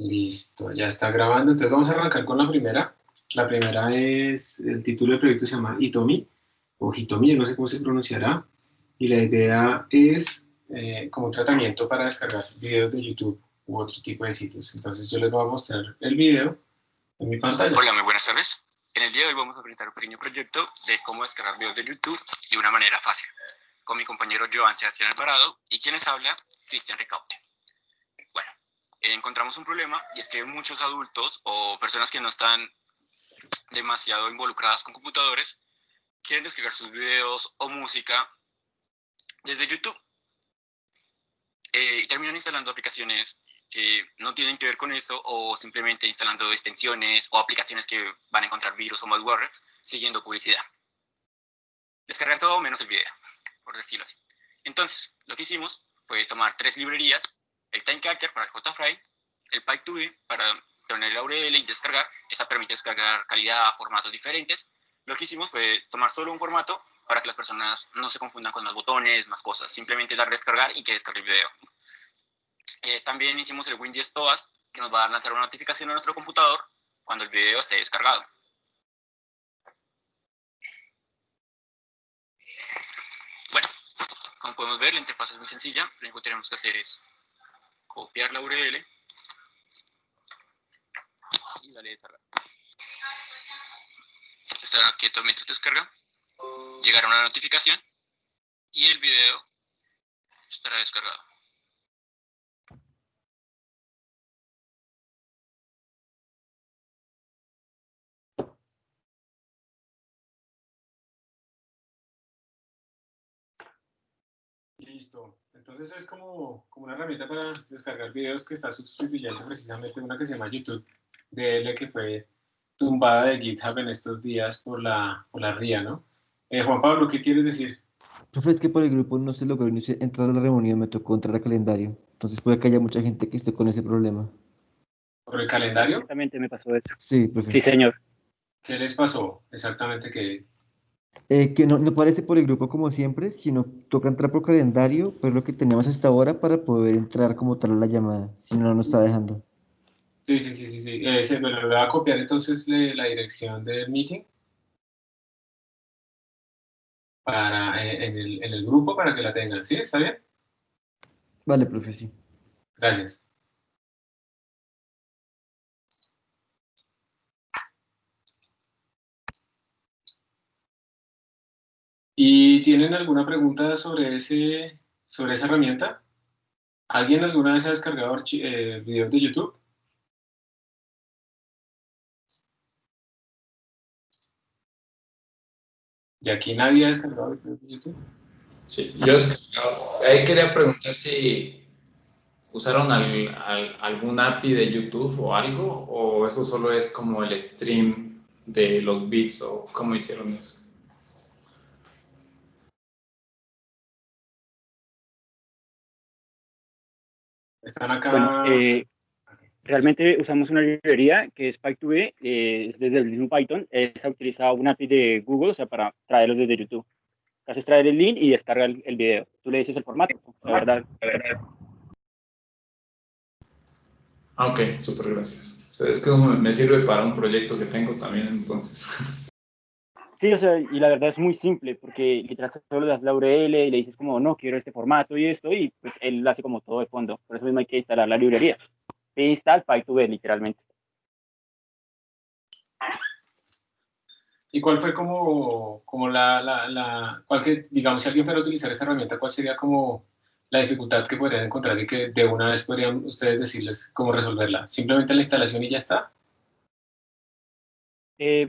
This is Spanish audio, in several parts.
Listo, ya está grabando. Entonces vamos a arrancar con la primera. La primera es, el título del proyecto se llama Hitomi, o Hitomi, yo no sé cómo se pronunciará. Y la idea es como un tratamiento para descargar videos de YouTube u otro tipo de sitios. Entonces yo les voy a mostrar el video en mi pantalla. Hola, muy buenas tardes. En el día de hoy vamos a presentar un pequeño proyecto de cómo descargar videos de YouTube de una manera fácil, con mi compañero Joan Sebastián Alvarado y quienes habla, Cristian Ricaute. Bueno, encontramos un problema y es que muchos adultos o personas que no están demasiado involucradas con computadores quieren descargar sus videos o música desde YouTube y terminan instalando aplicaciones que no tienen que ver con eso o simplemente instalando extensiones o aplicaciones que van a encontrar virus o malware siguiendo publicidad. Descargar todo menos el video, por decirlo así. Entonces, lo que hicimos fue tomar 3 librerías, el Timecatcher para el JFrame, el Py2B para tener la URL y descargar. Esa permite descargar calidad, formatos diferentes. Lo que hicimos fue tomar solo un formato para que las personas no se confundan con más botones, más cosas. Simplemente dar descargar y que descargue el video. También hicimos el WinGest OAS, que nos va a lanzar una notificación a nuestro computador cuando el video esté descargado. Bueno, como podemos ver, la interfaz es muy sencilla. Lo único que tenemos que hacer es copiar la URL y darle descargar. Estará quieto mientras descarga. Llegará una notificación y el video estará descargado. Listo. Entonces es como una herramienta para descargar videos que está sustituyendo precisamente una que se llama YouTube DL, que fue tumbada de GitHub en estos días por la RIA, ¿no? Juan Pablo, ¿qué quieres decir? Profe, es que por el grupo no se logró entrar a la reunión, me tocó entrar al calendario. Entonces puede que haya mucha gente que esté con ese problema. ¿Por el Sí, calendario? exactamente me pasó eso. Sí, profe. Sí, señor. ¿Qué les pasó exactamente? Que no parece por el grupo como siempre, sino toca entrar por calendario, pues lo que teníamos hasta ahora para poder entrar como tal a la llamada. Si no, no nos está dejando. Sí. Me lo voy a copiar entonces la dirección del meeting en el grupo para que la tengan. ¿Sí? ¿Está bien? Vale, profe, sí. Gracias. ¿Y tienen alguna pregunta sobre esa herramienta? ¿Alguien alguna vez ha descargado videos de YouTube? ¿Y aquí nadie ha descargado videos de YouTube? Sí, yo ahí quería preguntar si usaron algún API de YouTube o algo, o eso solo es como el stream de los bits, o cómo hicieron eso. Están acá. Bueno, realmente usamos una librería que es Py2B, es desde el mismo Python. Esa utiliza una API de Google, o sea, para traerlos desde YouTube. Haces traer el link y descarga el video. Tú le dices el formato, la verdad. Ok, súper gracias. O sea, es que me sirve para un proyecto que tengo también, entonces. Sí, o sea, y la verdad es muy simple, porque literal solo le das la URL y le dices como, no, quiero este formato y esto, y pues él hace como todo de fondo. Por eso mismo hay que instalar la librería. E install Py2B, literalmente. ¿Y cuál fue digamos, si alguien fuera a utilizar esa herramienta, cuál sería como la dificultad que podrían encontrar y que de una vez podrían ustedes decirles cómo resolverla? ¿Simplemente la instalación y ya está?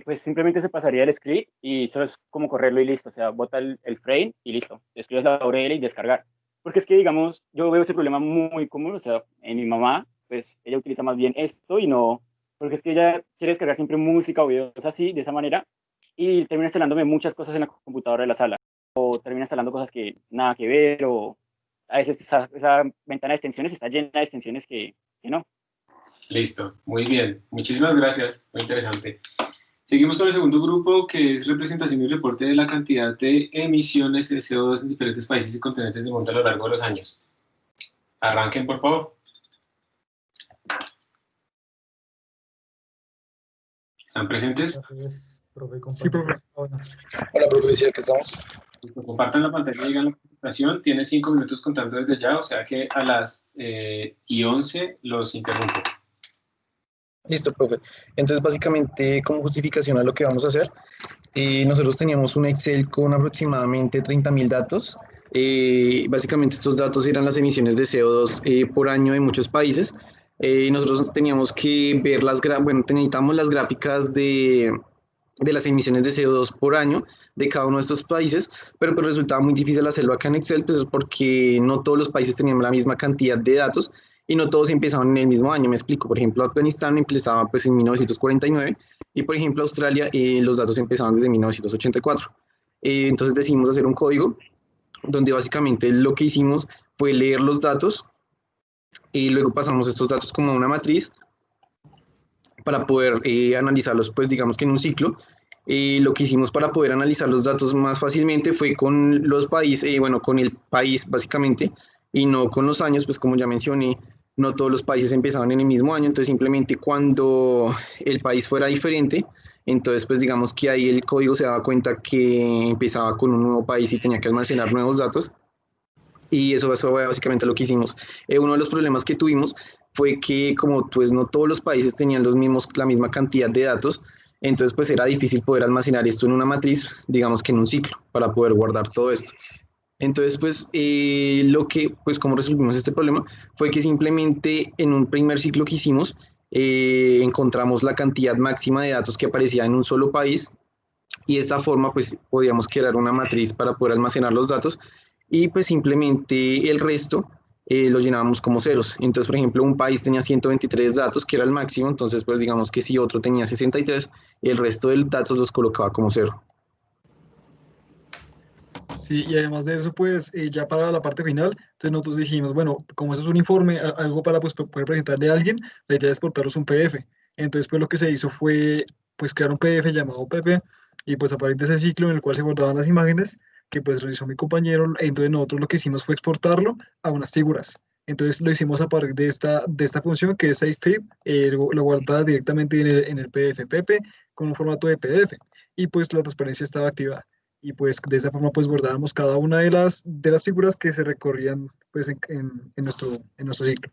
Pues simplemente se pasaría el script y solo es como correrlo y listo. O sea, bota el frame y listo. Escribes la URL y descargar. Porque es que, digamos, yo veo ese problema muy común. O sea, en mi mamá, pues ella utiliza más bien esto y no. Porque es que ella quiere descargar siempre música o videos así, de esa manera. Y termina instalándome muchas cosas en la computadora de la sala. O termina instalando cosas que nada que ver. O a veces esa ventana de extensiones está llena de extensiones que no. Listo, muy bien. Muchísimas gracias, muy interesante. Seguimos con el segundo grupo, que es representación y reporte de la cantidad de emisiones de CO2 en diferentes países y continentes del mundo a lo largo de los años. Arranquen, por favor. ¿Están presentes? Entonces, profe, Sí, profe. Bueno, Hola, profe, decía que estamos. Listo, compartan la pantalla y digan la presentación. Tiene 5 minutos contando desde ya, o sea que a las y 11 los interrumpo. Listo, profe. Entonces, básicamente, como justificación a lo que vamos a hacer, nosotros teníamos un Excel con aproximadamente 30.000 datos. Básicamente, estos datos eran las emisiones de CO2 por año en muchos países. Nosotros teníamos que ver bueno, necesitamos las gráficas de las emisiones de CO2 por año de cada uno de estos países, pero pues resultaba muy difícil hacerlo acá en Excel, pues es porque no todos los países tenían la misma cantidad de datos y no todos empezaban en el mismo año. Me explico, por ejemplo, Afganistán empezaba pues en 1949 y por ejemplo Australia los datos empezaban desde 1984. Entonces decidimos hacer un código donde básicamente lo que hicimos fue leer los datos y luego pasamos estos datos como a una matriz para poder analizarlos, pues digamos que en un ciclo. Lo que hicimos para poder analizar los datos más fácilmente fue con los países, bueno, con el país básicamente, y no con los años, pues como ya mencioné, no todos los países empezaban en el mismo año, entonces simplemente cuando el país fuera diferente, entonces pues digamos que ahí el código se daba cuenta que empezaba con un nuevo país y tenía que almacenar nuevos datos, y eso fue básicamente lo que hicimos. Uno de los problemas que tuvimos fue que como pues no todos los países tenían la misma cantidad de datos, entonces pues era difícil poder almacenar esto en una matriz, digamos que en un ciclo, para poder guardar todo esto. Entonces pues lo que, pues como resolvimos este problema fue que simplemente en un primer ciclo que hicimos, encontramos la cantidad máxima de datos que aparecía en un solo país y de esta forma pues podíamos crear una matriz para poder almacenar los datos y pues simplemente el resto lo llenábamos como ceros. Entonces, por ejemplo, un país tenía 123 datos, que era el máximo, entonces pues digamos que si otro tenía 63, el resto de datos los colocaba como cero. Sí, y además de eso, pues ya para la parte final, entonces nosotros dijimos, bueno, como eso es un informe, algo para pues, poder presentarle a alguien, la idea es exportarlos un PDF. Entonces, pues lo que se hizo fue pues crear un PDF llamado PP y pues a partir de ese ciclo en el cual se guardaban las imágenes que pues realizó mi compañero, entonces nosotros lo que hicimos fue exportarlo a unas figuras. Entonces lo hicimos a partir de esta función que es SafeFib, lo guardaba directamente en el PDF PP con un formato de PDF y pues la transparencia estaba activada y pues de esa forma pues guardábamos cada una de las figuras que se recorrían pues en nuestro ciclo.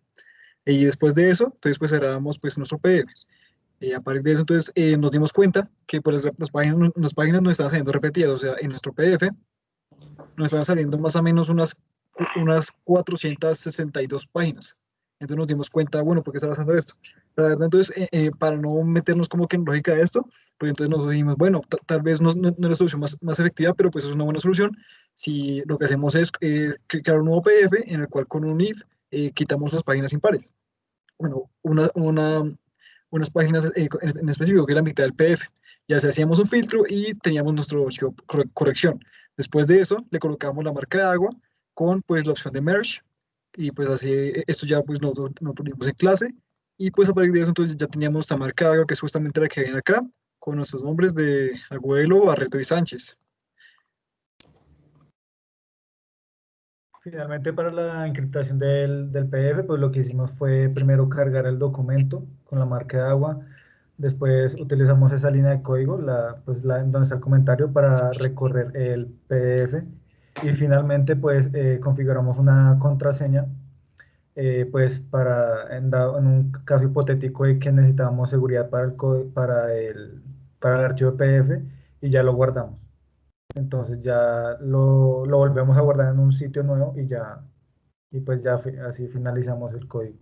Y después de eso, entonces pues cerrábamos pues nuestro PDF. A partir de eso entonces nos dimos cuenta que pues las páginas no estaban saliendo repetidas, o sea, en nuestro PDF nos estaban saliendo más o menos unas 462 páginas. Entonces nos dimos cuenta, bueno, ¿por qué está pasando esto? La verdad, entonces, para no meternos como que en lógica de esto, pues entonces nos dijimos, bueno, tal vez no es la solución más efectiva, pero pues es una buena solución. Si lo que hacemos es crear un nuevo PDF en el cual con un if quitamos las páginas impares. Bueno, unas páginas en específico, que era la mitad del PDF. Ya se hacíamos un filtro y teníamos nuestro corrección. Después de eso, le colocamos la marca de agua con pues la opción de merge y pues así, esto ya pues nosotros vimos en clase y pues a partir de eso entonces ya teníamos la marca de agua que es justamente la que viene acá con nuestros nombres de Agüelo, Barreto y Sánchez. finalmente, para la encriptación del PDF, pues lo que hicimos fue primero cargar el documento con la marca de agua. Después utilizamos esa línea de código, donde está el comentario, para recorrer el PDF. Y finalmente, pues configuramos una contraseña, pues en un caso hipotético de que necesitábamos seguridad para el archivo PDF, y ya lo guardamos. Entonces ya lo volvemos a guardar en un sitio nuevo y pues ya así finalizamos el código.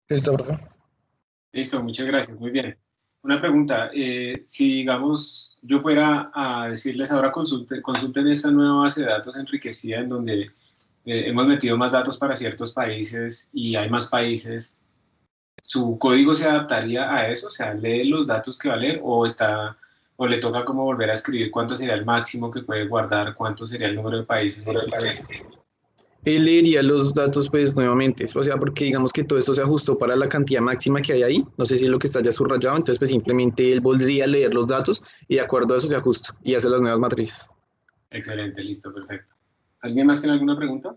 Listo, profe. Listo, muchas gracias, muy bien. Una pregunta, si digamos yo fuera a decirles ahora consulten esta nueva base de datos enriquecida en donde hemos metido más datos para ciertos países y hay más países, ¿su código se adaptaría a eso? O sea, ¿lee los datos que va a leer o le toca como volver a escribir cuánto sería el máximo que puede guardar, cuánto sería el número de países? Él leería los datos pues nuevamente, o sea, porque digamos que todo esto se ajustó para la cantidad máxima que hay ahí, no sé si es lo que está ya subrayado, entonces pues simplemente él volvería a leer los datos y de acuerdo a eso se ajusta y hace las nuevas matrices. Excelente, listo, perfecto. ¿Alguien más tiene alguna pregunta?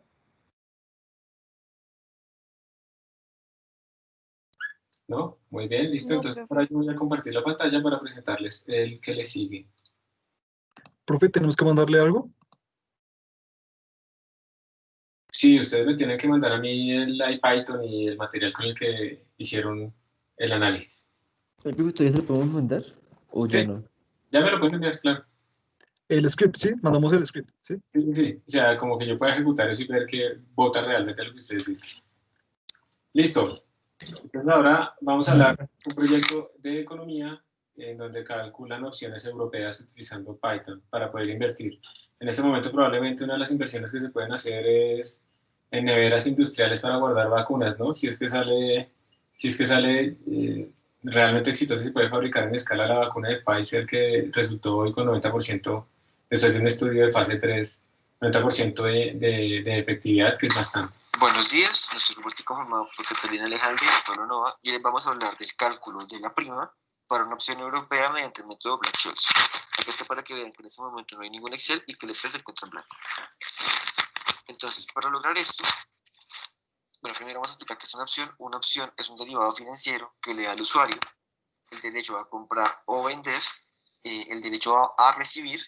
¿No? Muy bien, listo. No, Entonces, profe. por ahí voy a compartir la pantalla para presentarles el que le sigue. Profe, ¿tenemos que mandarle algo? Sí, ustedes me tienen que mandar a mí el IPython y el material con el que hicieron el análisis. ¿El profe todavía se lo podemos mandar? ¿O ya Sí. no? Ya me lo pueden enviar, claro. El script, ¿sí? Mandamos el script, ¿sí? Sí, sí, sí. O sea, como que yo pueda ejecutar eso y ver que vota realmente lo que ustedes dicen. Listo. Entonces ahora vamos a hablar de un proyecto de economía en donde calculan opciones europeas utilizando Python para poder invertir. En este momento probablemente una de las inversiones que se pueden hacer es en neveras industriales para guardar vacunas, ¿no? Si es que sale realmente exitosa y se puede fabricar en escala la vacuna de Pfizer que resultó hoy con 90%, después de un estudio de fase 3, 90% de efectividad, que es bastante. Buenos días, nuestro grupo está conformado por Catalina Alejandra y Pablo Nova y les vamos a hablar del cálculo de la prima para una opción europea mediante el método Black-Scholes. Aquí está para que vean que en este momento no hay ningún Excel y que el Excel se encuentra en blanco. Entonces, para lograr esto, bueno, primero vamos a explicar qué es una opción. Una opción es un derivado financiero que le da al usuario el derecho a comprar o vender, el derecho a recibir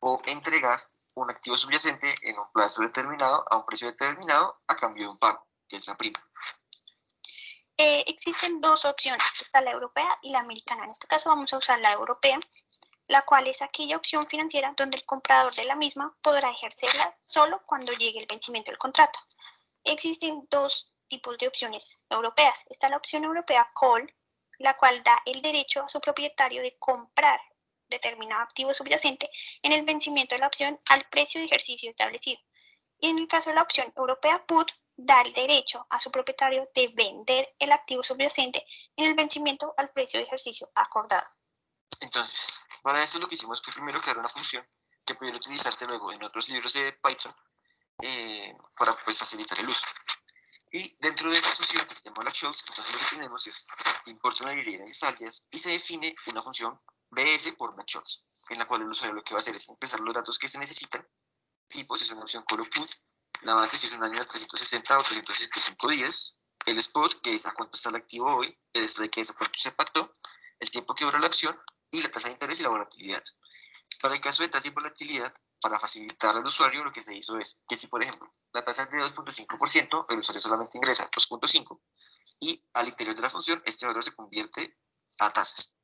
o entregar un activo subyacente en un plazo determinado a un precio determinado a cambio de un pago, que es la prima. Existen dos opciones, está la europea y la americana. En este caso vamos a usar la europea, la cual es aquella opción financiera donde el comprador de la misma podrá ejercerla solo cuando llegue el vencimiento del contrato. Existen dos tipos de opciones europeas. Está la opción europea Call, la cual da el derecho a su propietario de comprar determinado activo subyacente en el vencimiento de la opción al precio de ejercicio establecido. Y en el caso de la opción europea Put, da el derecho a su propietario de vender el activo subyacente en el vencimiento al precio de ejercicio acordado. Entonces, para esto lo que hicimos fue primero crear una función que pudiera utilizarse luego en otros libros de Python para pues, facilitar el uso. Y dentro de esta función que se llama Black-Scholes, entonces lo que tenemos es, se importa una librería necesarias y se define una función BS por Black-Scholes, en la cual el usuario lo que va a hacer es empezar los datos que se necesitan, tipo si es una opción call o put, la base si es un año de 360 o 365 días, el spot que es a cuánto está el activo hoy, el strike que es a cuánto se pactó, el tiempo que dura la opción y la tasa de interés y la volatilidad. Para el caso de tasa y volatilidad, para facilitar al usuario, lo que se hizo es que si, por ejemplo, la tasa es de 2.5%, el usuario solamente ingresa 2.5 y al interior de la función este valor se convierte a tasas.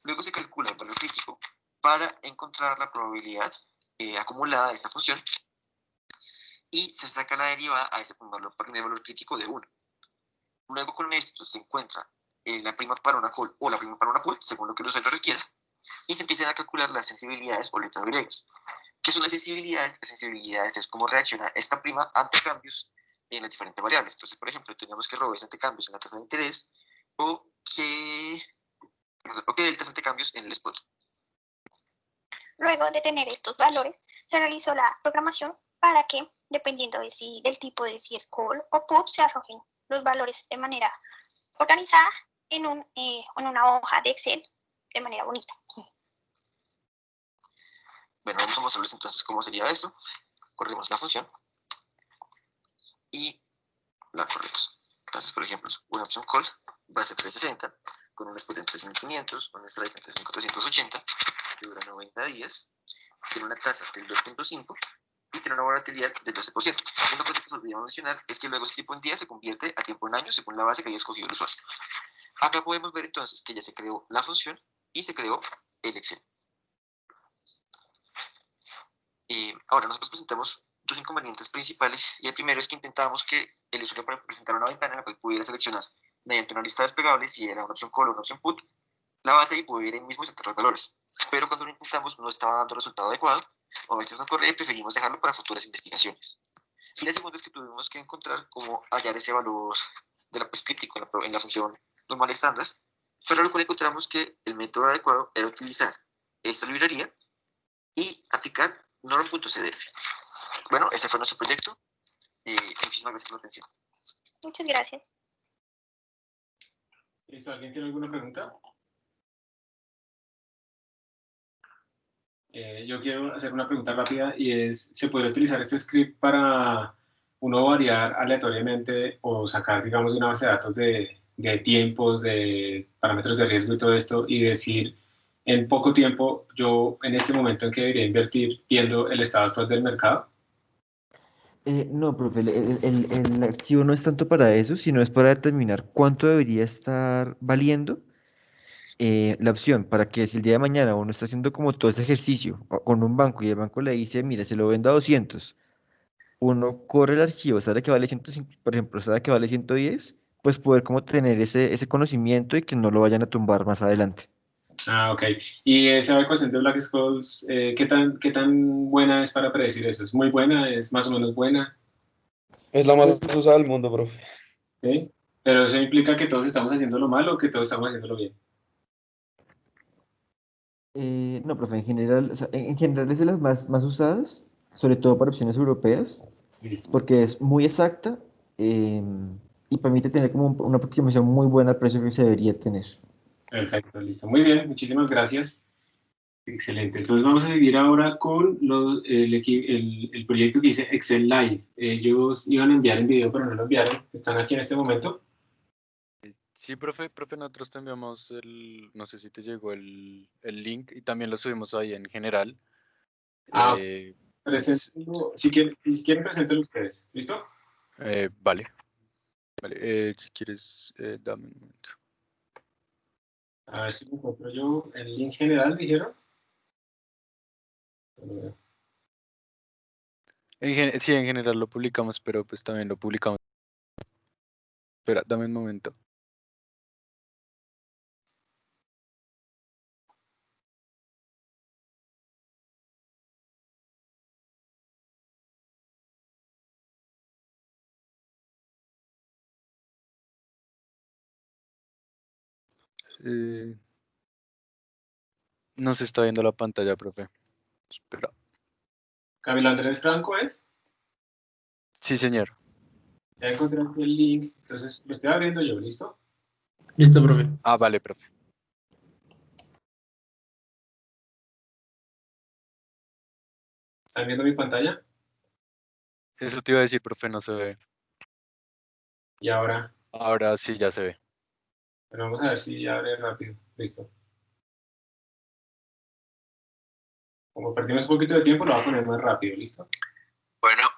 Luego se calcula el valor crítico para encontrar la probabilidad acumulada de esta función y se saca la derivada a ese primer valor crítico de 1. Luego con esto se encuentra la prima para una call o la prima para una put, según lo que el usuario requiera, y se empiezan a calcular las sensibilidades o letras griegas. ¿Qué son las sensibilidades? Las sensibilidades es cómo reacciona esta prima ante cambios en las diferentes variables. Entonces, por ejemplo, tenemos que ROEs ante cambios en la tasa de interés o que deltas ante cambios en el spot. Luego de tener estos valores, se realizó la programación para que, dependiendo del tipo de si es call o put, se arrojen los valores de manera organizada en una hoja de Excel de manera bonita. Bueno, vamos a mostrarles entonces cómo sería esto. Corremos la función y la corremos. Entonces, por ejemplo, una opción call va a ser 360 con un spot en 3500, un strike en 3480 que dura 90 días, tiene una tasa del 2.5 y tiene una volatilidad del 12%. Una cosa que nos olvidamos mencionar es que luego ese tiempo en día se convierte a tiempo en años según la base que haya escogido el usuario. Acá podemos ver entonces que ya se creó la función y se creó el Excel. Ahora nosotros presentamos dos inconvenientes principales y el primero es que intentábamos que el usuario presentara una ventana en la cual pudiera seleccionar mediante una lista desplegable si era una opción call o una opción put la base y pudiera ahí mismo insertar los valores, pero cuando lo intentamos no estaba dando resultado adecuado o a veces no corría y preferimos dejarlo para futuras investigaciones. Y la segunda es que tuvimos que encontrar cómo hallar ese valor de la crítico en la función normal estándar, pero lo cual encontramos que el método adecuado era utilizar esta librería y aplicar norm.cdf. Bueno, ese fue nuestro proyecto. Muchísimas gracias por la atención. Muchas gracias. ¿Listo? ¿Alguien tiene alguna pregunta? Yo quiero hacer una pregunta rápida y es, ¿se puede utilizar este script para uno variar aleatoriamente o sacar, digamos, de una base de datos de de tiempos, de parámetros de riesgo y todo esto, y decir en poco tiempo, yo en este momento en que debería invertir viendo el estado actual del mercado? No, profe, el activo no es tanto para eso, sino es para determinar cuánto debería estar valiendo la opción, para que si el día de mañana uno está haciendo como todo ese ejercicio con un banco y el banco le dice, mire, se lo vendo a 200, uno corre el archivo, sabe que vale 105, por ejemplo, sabe que vale 110, pues poder como tener ese conocimiento y que no lo vayan a tumbar más adelante. Ah, ok. ¿Y esa ecuación de Black-Scholes, qué tan buena es para predecir eso? ¿Es muy buena? ¿Es más o menos buena? Es la más Pues usada del mundo, profe. ¿Sí? Pero eso implica que todos estamos haciéndolo mal o que todos estamos haciéndolo bien. no, profe, en general, o sea, en general es de las más usadas, sobre todo para opciones europeas, Listo. porque es muy exacta y permite tener como una aproximación muy buena al precio que se debería tener. Perfecto, listo. Muy bien, muchísimas gracias. Excelente. Entonces vamos a seguir ahora con el proyecto que dice Excel Live. Ellos iban a enviar en video, pero no lo enviaron. Están aquí en este momento. Sí, profe, nosotros te enviamos no sé si te llegó el link y también lo subimos ahí en general. Ah, Pues, preséntenlo. Si quieren, preséntenlo ustedes. ¿Listo? vale, si quieres, dame un momento. A ver si encuentro yo el link general, dijeron. Sí, en general lo publicamos, pero pues también lo publicamos. Espera, dame un momento. Eh, no se está viendo la pantalla, profe. Espera. Camilo Andrés Franco es. Sí, señor. Ya encontré aquí el link. Entonces lo estoy abriendo yo. ¿Listo? Listo, profe. Ah, vale, profe. ¿Están viendo mi pantalla? Eso te iba a decir, profe, no se ve. Y ahora, Ahora sí ya se ve. bueno, vamos a ver si abre rápido. Listo. Como perdimos un poquito de tiempo, lo voy a poner más rápido. ¿Listo? Bueno,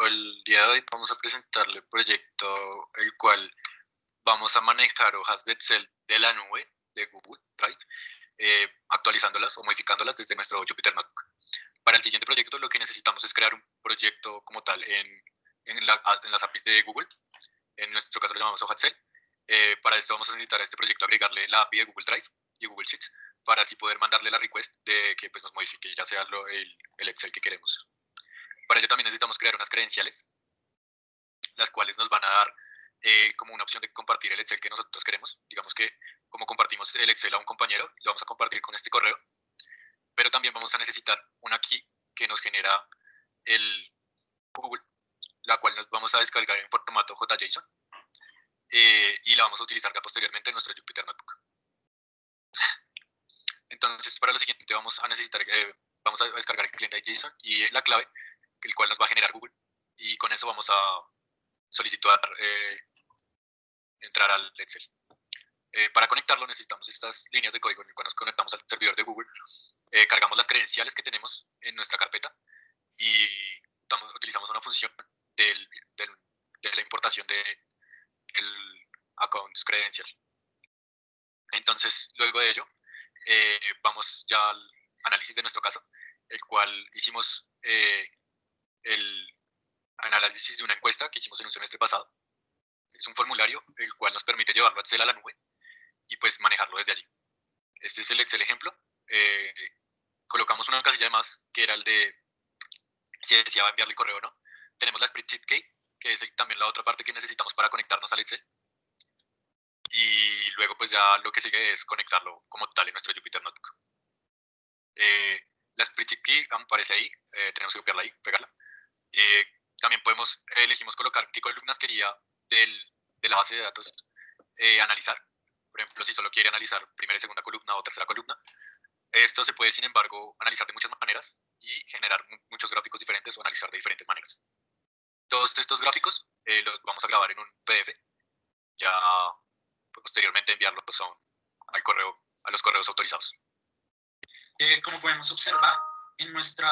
el día de hoy vamos a presentarle el proyecto el cual vamos a manejar hojas de Excel de la nube de Google Drive, actualizándolas o modificándolas desde nuestro Jupyter Notebook. Para el siguiente proyecto lo que necesitamos es crear un proyecto como tal en las APIs de Google. En nuestro caso lo llamamos hoja Excel. Para esto vamos a necesitar a este proyecto agregarle la API de Google Drive y Google Sheets para así poder mandarle la request de que pues, nos modifique ya sea el Excel que queremos. Para ello también necesitamos crear unas credenciales, las cuales nos van a dar como una opción de compartir el Excel que nosotros queremos. Digamos que como compartimos el Excel a un compañero, lo vamos a compartir con este correo, pero también vamos a necesitar una key que nos genera el Google, la cual nos vamos a descargar en formato JSON y la vamos a utilizar ya posteriormente en nuestro Jupyter Notebook. Entonces, para lo siguiente vamos a necesitar, vamos a descargar el cliente JSON y la clave, el cual nos va a generar Google, y con eso vamos a solicitar entrar al Excel. Para conectarlo necesitamos estas líneas de código en el cual nos conectamos al servidor de Google, cargamos las credenciales que tenemos en nuestra carpeta y utilizamos una función de la importación del accounts credential. Entonces, luego de ello, vamos ya al análisis de nuestro caso, el cual hicimos el análisis de una encuesta que hicimos en un semestre pasado. Es un formulario el cual nos permite llevarlo a Excel a la nube y pues manejarlo desde allí. Este es el Excel ejemplo. Colocamos una casilla de más, que era el de si deseaba enviarle el correo o no. Tenemos la spreadsheet key, que es también la otra parte que necesitamos para conectarnos al Excel. Y luego pues ya lo que sigue es conectarlo como tal en nuestro Jupyter Notebook. La spreadsheet key aparece ahí, tenemos que copiarla ahí, pegarla. También elegimos colocar qué columnas quería de la base de datos analizar. Por ejemplo, si solo quiere analizar primera y segunda columna o tercera columna. Esto se puede, sin embargo, analizar de muchas maneras y generar muchos gráficos diferentes o analizar de diferentes maneras. Todos estos gráficos los vamos a grabar en un PDF ya posteriormente enviarlos al correo, a los correos autorizados. Como podemos observar, en nuestra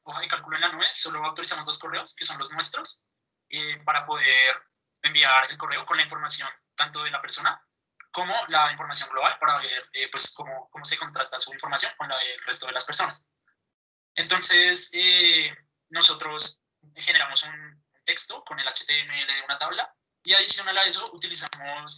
hoja de cálculo en la nube solo autorizamos 2 correos, que son los nuestros, para poder enviar el correo con la información tanto de la persona como la información global para ver pues cómo se contrasta su información con la del resto de las personas. Entonces, nosotros generamos un texto con el HTML de una tabla y adicional a eso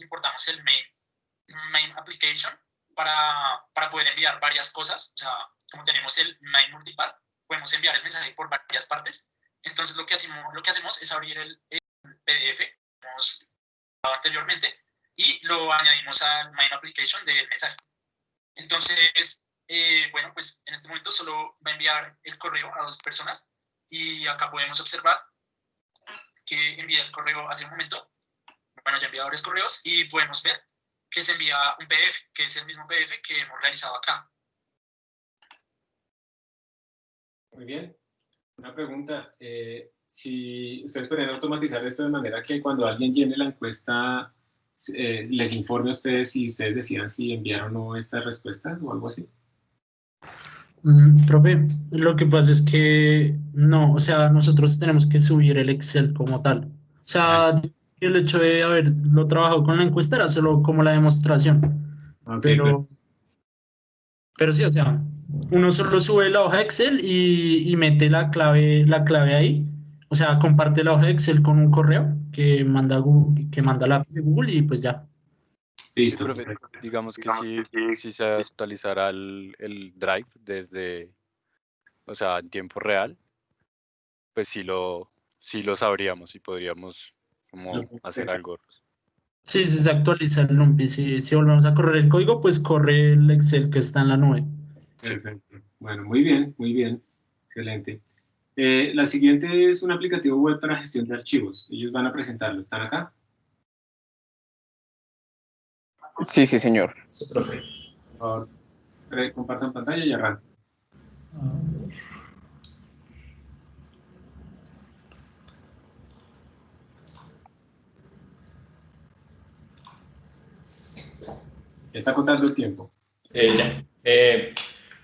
importamos el main application para poder enviar varias cosas. O sea, como tenemos el main multipart, podemos enviar el mensaje por varias partes. Entonces, lo que hacemos es abrir el PDF, como hemos hablado anteriormente, y lo añadimos al main application del mensaje. Entonces, bueno, pues en este momento solo va a enviar el correo a 2 personas y acá podemos observar que envía el correo hace un momento. Bueno, ya envía varios correos y podemos ver que se envía un PDF, que es el mismo PDF que hemos realizado acá. Muy bien. Una pregunta. Si ustedes pueden automatizar esto de manera que cuando alguien llene la encuesta les informe a ustedes si ustedes decidan si enviaron o no estas respuestas o algo así. Profe, lo que pasa es que no, o sea, nosotros tenemos que subir el Excel como tal. O sea, el hecho de haberlo trabajado con la encuesta era solo como la demostración. Okay, pero sí, o sea, uno solo sube la hoja de Excel y mete la clave ahí. O sea, comparte la hoja de Excel con un correo que manda Google, que manda la API de Google y pues ya. Listo. Profe, digamos que si se actualizara el Drive desde, o sea, en tiempo real, pues sí lo sabríamos y podríamos como hacer algo. Sí, si se actualiza el NumPy, si volvemos a correr el código, pues corre el Excel que está en la nube. Perfecto. Bueno, muy bien, muy bien. Excelente. La siguiente es un aplicativo web para gestión de archivos. Ellos van a presentarlo. ¿Están acá? Sí, señor. Sí, profe. Por favor, compartan pantalla y arranquen. Está contando el tiempo.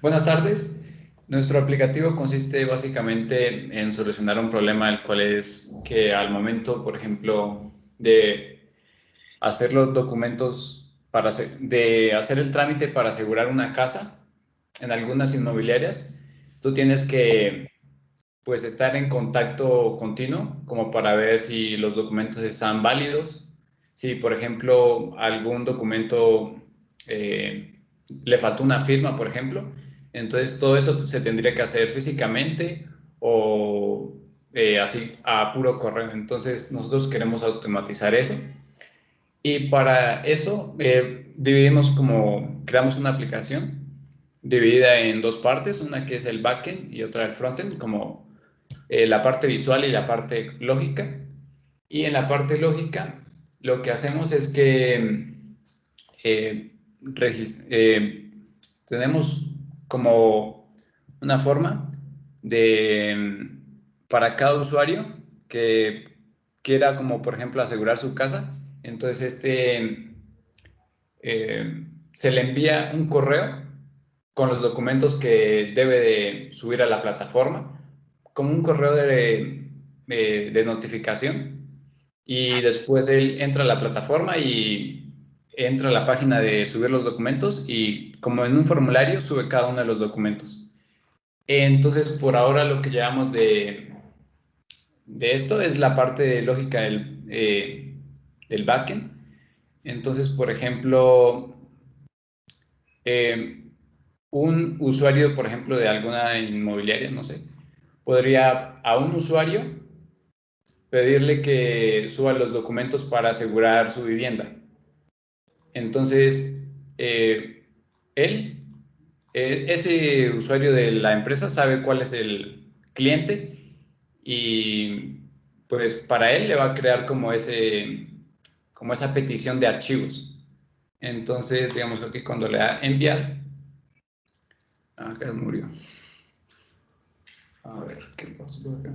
Buenas tardes. Nuestro aplicativo consiste básicamente en solucionar un problema, el cual es que al momento, por ejemplo, de hacer los documentos, de hacer el trámite para asegurar una casa en algunas inmobiliarias, tú tienes que pues estar en contacto continuo como para ver si los documentos están válidos, si por ejemplo algún documento le faltó una firma, por ejemplo. Entonces todo eso se tendría que hacer físicamente o así a puro correo. Entonces nosotros queremos automatizar eso y para eso creamos una aplicación dividida en 2 partes, una que es el backend y otra el frontend, como la parte visual y la parte lógica. Y en la parte lógica lo que hacemos es que tenemos como una forma para cada usuario que quiera, como por ejemplo asegurar su casa. Entonces se le envía un correo con los documentos que debe de subir a la plataforma, como un correo de notificación, y después él entra a la plataforma y entra a la página de subir los documentos y como en un formulario sube cada uno de los documentos. Entonces, por ahora lo que llevamos de esto es la parte lógica del backend. Entonces, por ejemplo, un usuario, por ejemplo, de alguna inmobiliaria, no sé, podría a un usuario pedirle que suba los documentos para asegurar su vivienda. Entonces, ese usuario de la empresa sabe cuál es el cliente y pues para él le va a crear como esa petición de archivos. Entonces, digamos que aquí cuando le da enviar, acá murió. A ver, ¿qué pasó acá?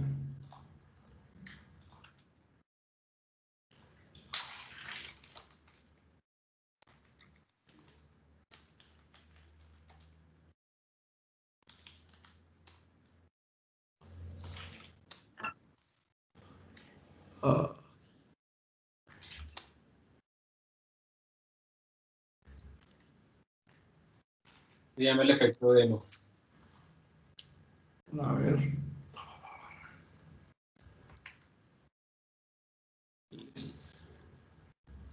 Ah, Se llama el efecto demo. a ver.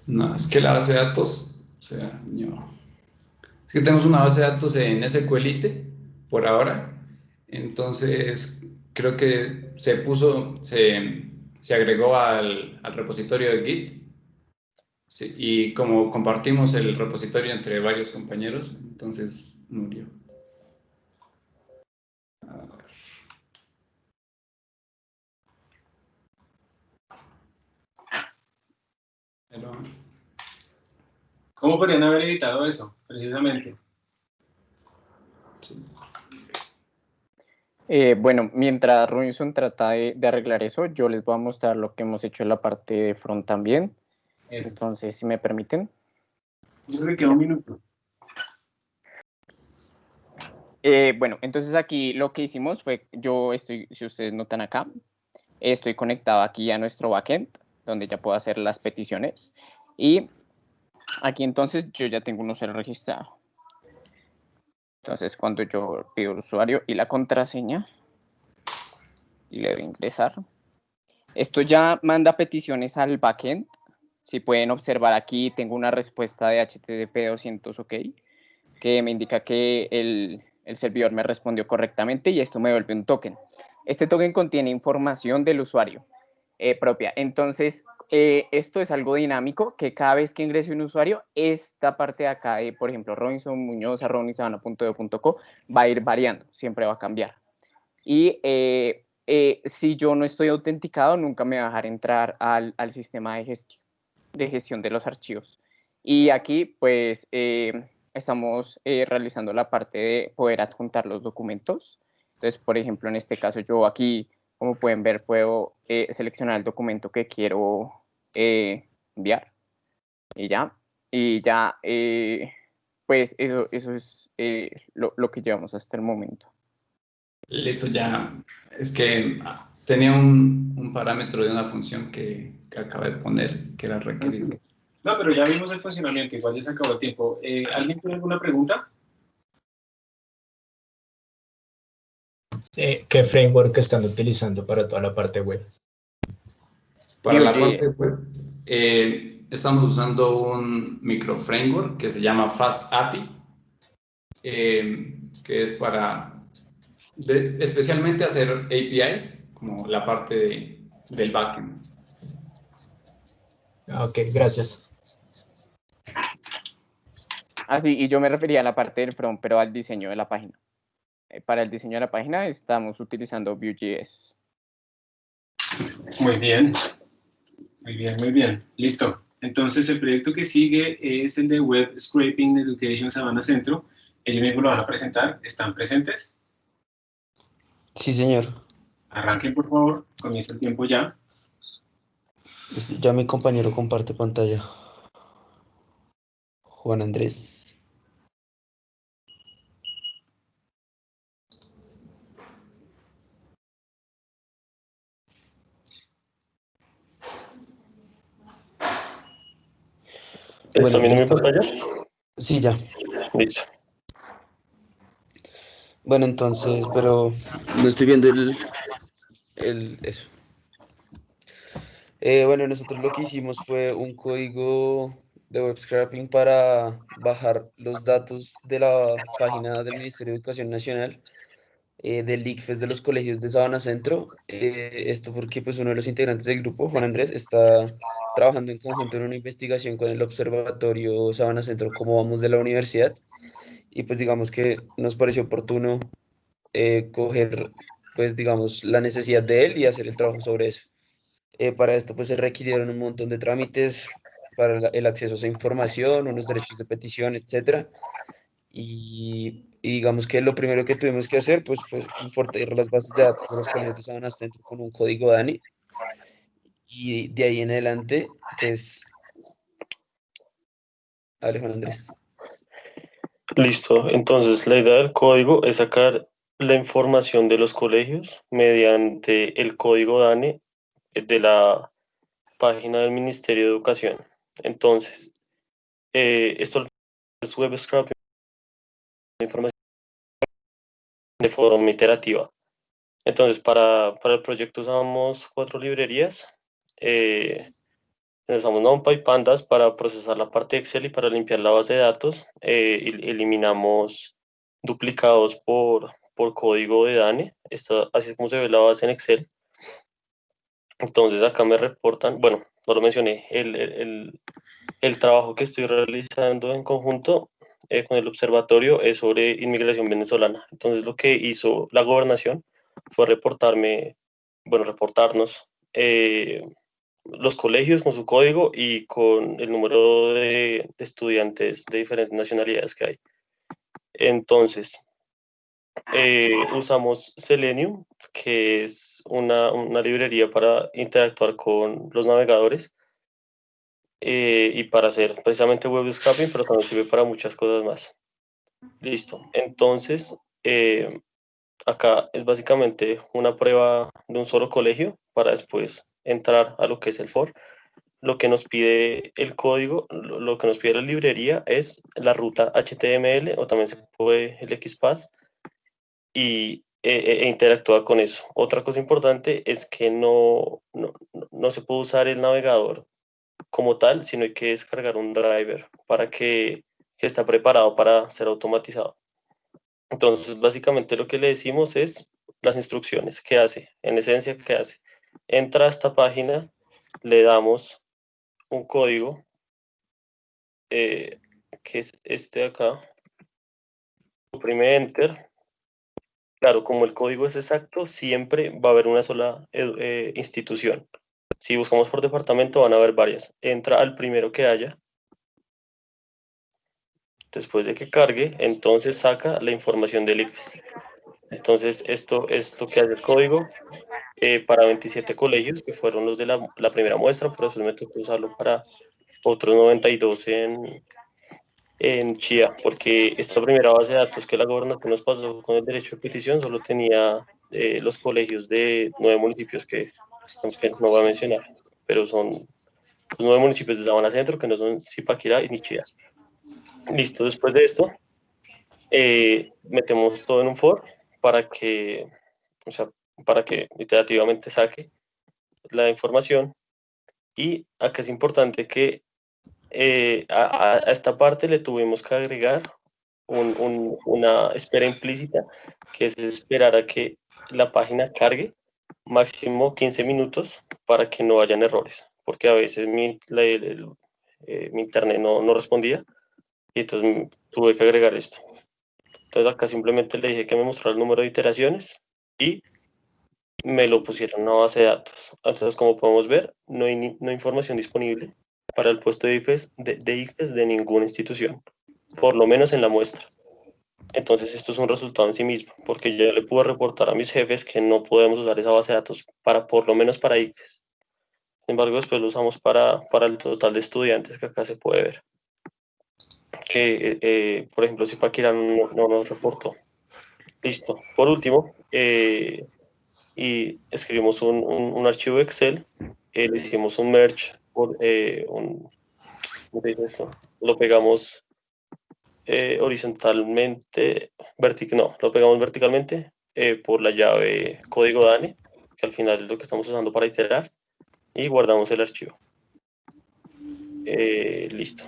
No, es que la base de datos, o sea, no. Es que tenemos una base de datos en SQLite por ahora. Entonces, creo que se agregó al repositorio de Git. Sí, y como compartimos el repositorio entre varios compañeros, entonces murió. A ver. Pero, ¿Cómo podrían haber editado eso, precisamente? Bueno, mientras Robinson trata de arreglar eso, yo les voy a mostrar lo que hemos hecho en la parte de front también. Eso. Entonces, si me permiten. Yo creo que queda un minuto. Bueno, entonces aquí lo que hicimos fue, yo estoy, si ustedes notan acá, estoy conectado aquí a nuestro backend, donde ya puedo hacer las peticiones. Y aquí entonces yo ya tengo un usuario registrado. Entonces cuando yo pido el usuario y la contraseña, y le doy a ingresar, esto ya manda peticiones al backend. Si pueden observar aquí, tengo una respuesta de HTTP 200 OK, que me indica que el servidor me respondió correctamente y esto me devuelve un token. Este token contiene información del usuario propia. Entonces, esto es algo dinámico, que cada vez que ingrese un usuario, esta parte de acá de, por ejemplo, Robinson Muñoz, @robinson.edu.co, va a ir variando, siempre va a cambiar. Y si yo no estoy autenticado, nunca me va a dejar entrar al sistema de gestión de los archivos. Y aquí, pues, estamos realizando la parte de poder adjuntar los documentos. Entonces, por ejemplo, en este caso, yo aquí, como pueden ver, puedo seleccionar el documento que quiero enviar. Y ya, pues, eso es lo que llevamos hasta el momento. listo, ya. Es que tenía un parámetro de una función que acabé de poner, que era requerido. No, pero ya vimos el funcionamiento, igual ya se acabó el tiempo. ¿Alguien tiene alguna pregunta? ¿Qué framework están utilizando para toda la parte web? Para la parte web, estamos usando un micro framework que se llama Fast API, que es para especialmente hacer APIs, como la parte del backend. Ok, gracias. Sí, y yo me refería a la parte del front, pero al diseño de la página. Para el diseño de la página estamos utilizando Vue.js. Muy bien. Muy bien, muy bien. Listo. Entonces, el proyecto que sigue es el de Web Scraping Education Savannah Centro. Ellos mismos lo van a presentar. ¿Están presentes? Sí, señor. Arranquen, por favor. Comienza el tiempo ya. Ya mi compañero comparte pantalla. Juan Andrés. ¿Está viendo mi pantalla? Sí, ya. Listo. Bueno, entonces, pero no estoy viendo eso. Bueno, nosotros lo que hicimos fue un código de web scraping para bajar los datos de la página del Ministerio de Educación Nacional, del ICFES de los colegios de Sabana Centro. Esto porque pues uno de los integrantes del grupo, Juan Andrés, está trabajando en conjunto en una investigación con el Observatorio Sabana Centro, cómo vamos de la universidad. Y pues digamos que nos pareció oportuno coger, pues digamos, la necesidad de él y hacer el trabajo sobre eso. Para esto pues se requirieron un montón de trámites para el acceso a esa información, unos derechos de petición, etcétera. Y digamos que lo primero que tuvimos que hacer pues fue fortalecer las bases de datos de los colegios de Sabana Centro con un código DANI. Y de ahí en adelante, pues, Alejandro Andrés. Listo. Entonces, la idea del código es sacar la información de los colegios mediante el código DANE de la página del Ministerio de Educación. Entonces, esto es web scraping, información de forma iterativa. Entonces, para el proyecto usamos 4 librerías. Usamos NumPy, Pandas para procesar la parte de Excel y para limpiar la base de datos. Eliminamos duplicados por código de DANE. Así es como se ve la base en Excel. Entonces acá me reportan, bueno, no lo mencioné, el trabajo que estoy realizando en conjunto con el observatorio es sobre inmigración venezolana. Entonces lo que hizo la gobernación fue reportarnos los colegios con su código y con el número de estudiantes de diferentes nacionalidades que hay. Entonces, usamos Selenium, que es una librería para interactuar con los navegadores y para hacer precisamente web scraping, pero también sirve para muchas cosas más. Listo. Entonces, acá es básicamente una prueba de un solo colegio para después entrar a lo que es el for. Lo que nos pide el código, lo que nos pide la librería es la ruta HTML o también se puede el XPath y interactuar con eso. Otra cosa importante es que no se puede usar el navegador como tal, sino hay que descargar un driver para que está preparado para ser automatizado. Entonces, básicamente lo que le decimos es las instrucciones. ¿Qué hace? En esencia, ¿qué hace? Entra a esta página, le damos un código, que es este de acá, oprime Enter. Claro, como el código es exacto, siempre va a haber una sola institución. Si buscamos por departamento, van a haber varias. Entra al primero que haya. Después de que cargue, entonces saca la información del ICFES. Entonces, esto que hace el código para 27 colegios, que fueron los de la primera muestra, pero eso me tocó usarlo para otros 92 en Chía, porque esta primera base de datos que la gobernación nos pasó con el derecho de petición solo tenía los colegios de 9 municipios que no voy a mencionar, pero son los 9 municipios de Sabana Centro, que no son Zipaquirá ni Chía. Listo, después de esto, metemos todo en un for para que iterativamente saque la información. Y acá es importante que a esta parte le tuvimos que agregar una espera implícita, que es esperar a que la página cargue máximo 15 minutos para que no hayan errores, porque a veces mi internet no respondía y entonces tuve que agregar esto. Entonces acá simplemente le dije que me mostrara el número de iteraciones y me lo pusieron en una base de datos. Entonces, como podemos ver, no hay información disponible para el puesto de IFES de ninguna institución, por lo menos en la muestra. Entonces, esto es un resultado en sí mismo, porque yo le pude reportar a mis jefes que no podemos usar esa base de datos por lo menos para IFES. Sin embargo, después lo usamos para el total de estudiantes que acá se puede ver. Que, por ejemplo, Zipaquirá no nos reportó. Listo. Por último, y escribimos un archivo Excel, le hicimos un merge, ¿cómo se dice esto? Lo pegamos horizontalmente, lo pegamos verticalmente por la llave código DANE, que al final es lo que estamos usando para iterar, y guardamos el archivo. Listo.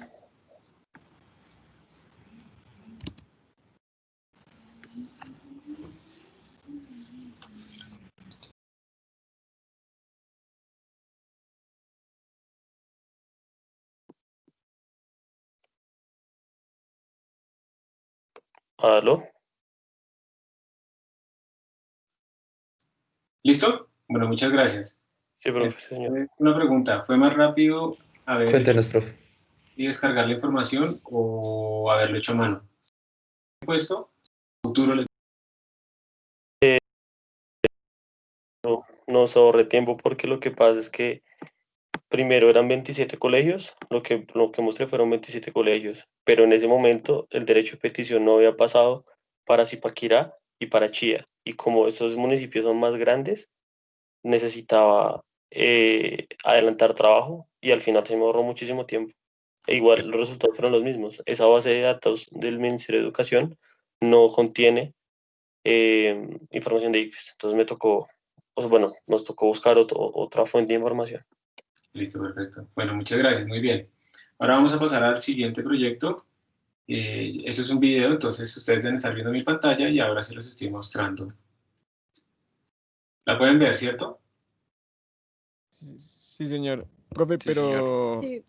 ¿Aló? ¿Listo? Bueno, muchas gracias. Sí, profe, señor. Una pregunta, ¿fue más rápido haber Cuéntenos, hecho profe. y descargar la información o haberlo hecho a mano? Puesto, futuro le... No se ahorre tiempo porque lo que pasa es que primero eran 27 colegios, lo que mostré fueron 27 colegios, pero en ese momento el derecho de petición no había pasado para Zipaquirá y para Chía, y como esos municipios son más grandes, necesitaba adelantar trabajo y al final se me ahorró muchísimo tiempo. E igual los resultados fueron los mismos. Esa base de datos del Ministerio de Educación no contiene información de ICFES. Entonces me tocó, bueno, nos tocó buscar otra fuente de información. Listo, perfecto. Bueno, muchas gracias, muy bien. Ahora vamos a pasar al siguiente proyecto. Esto es un video, entonces ustedes deben estar viendo mi pantalla y ahora se los estoy mostrando. ¿La pueden ver, cierto? Sí, señor. Profe, pero Sí.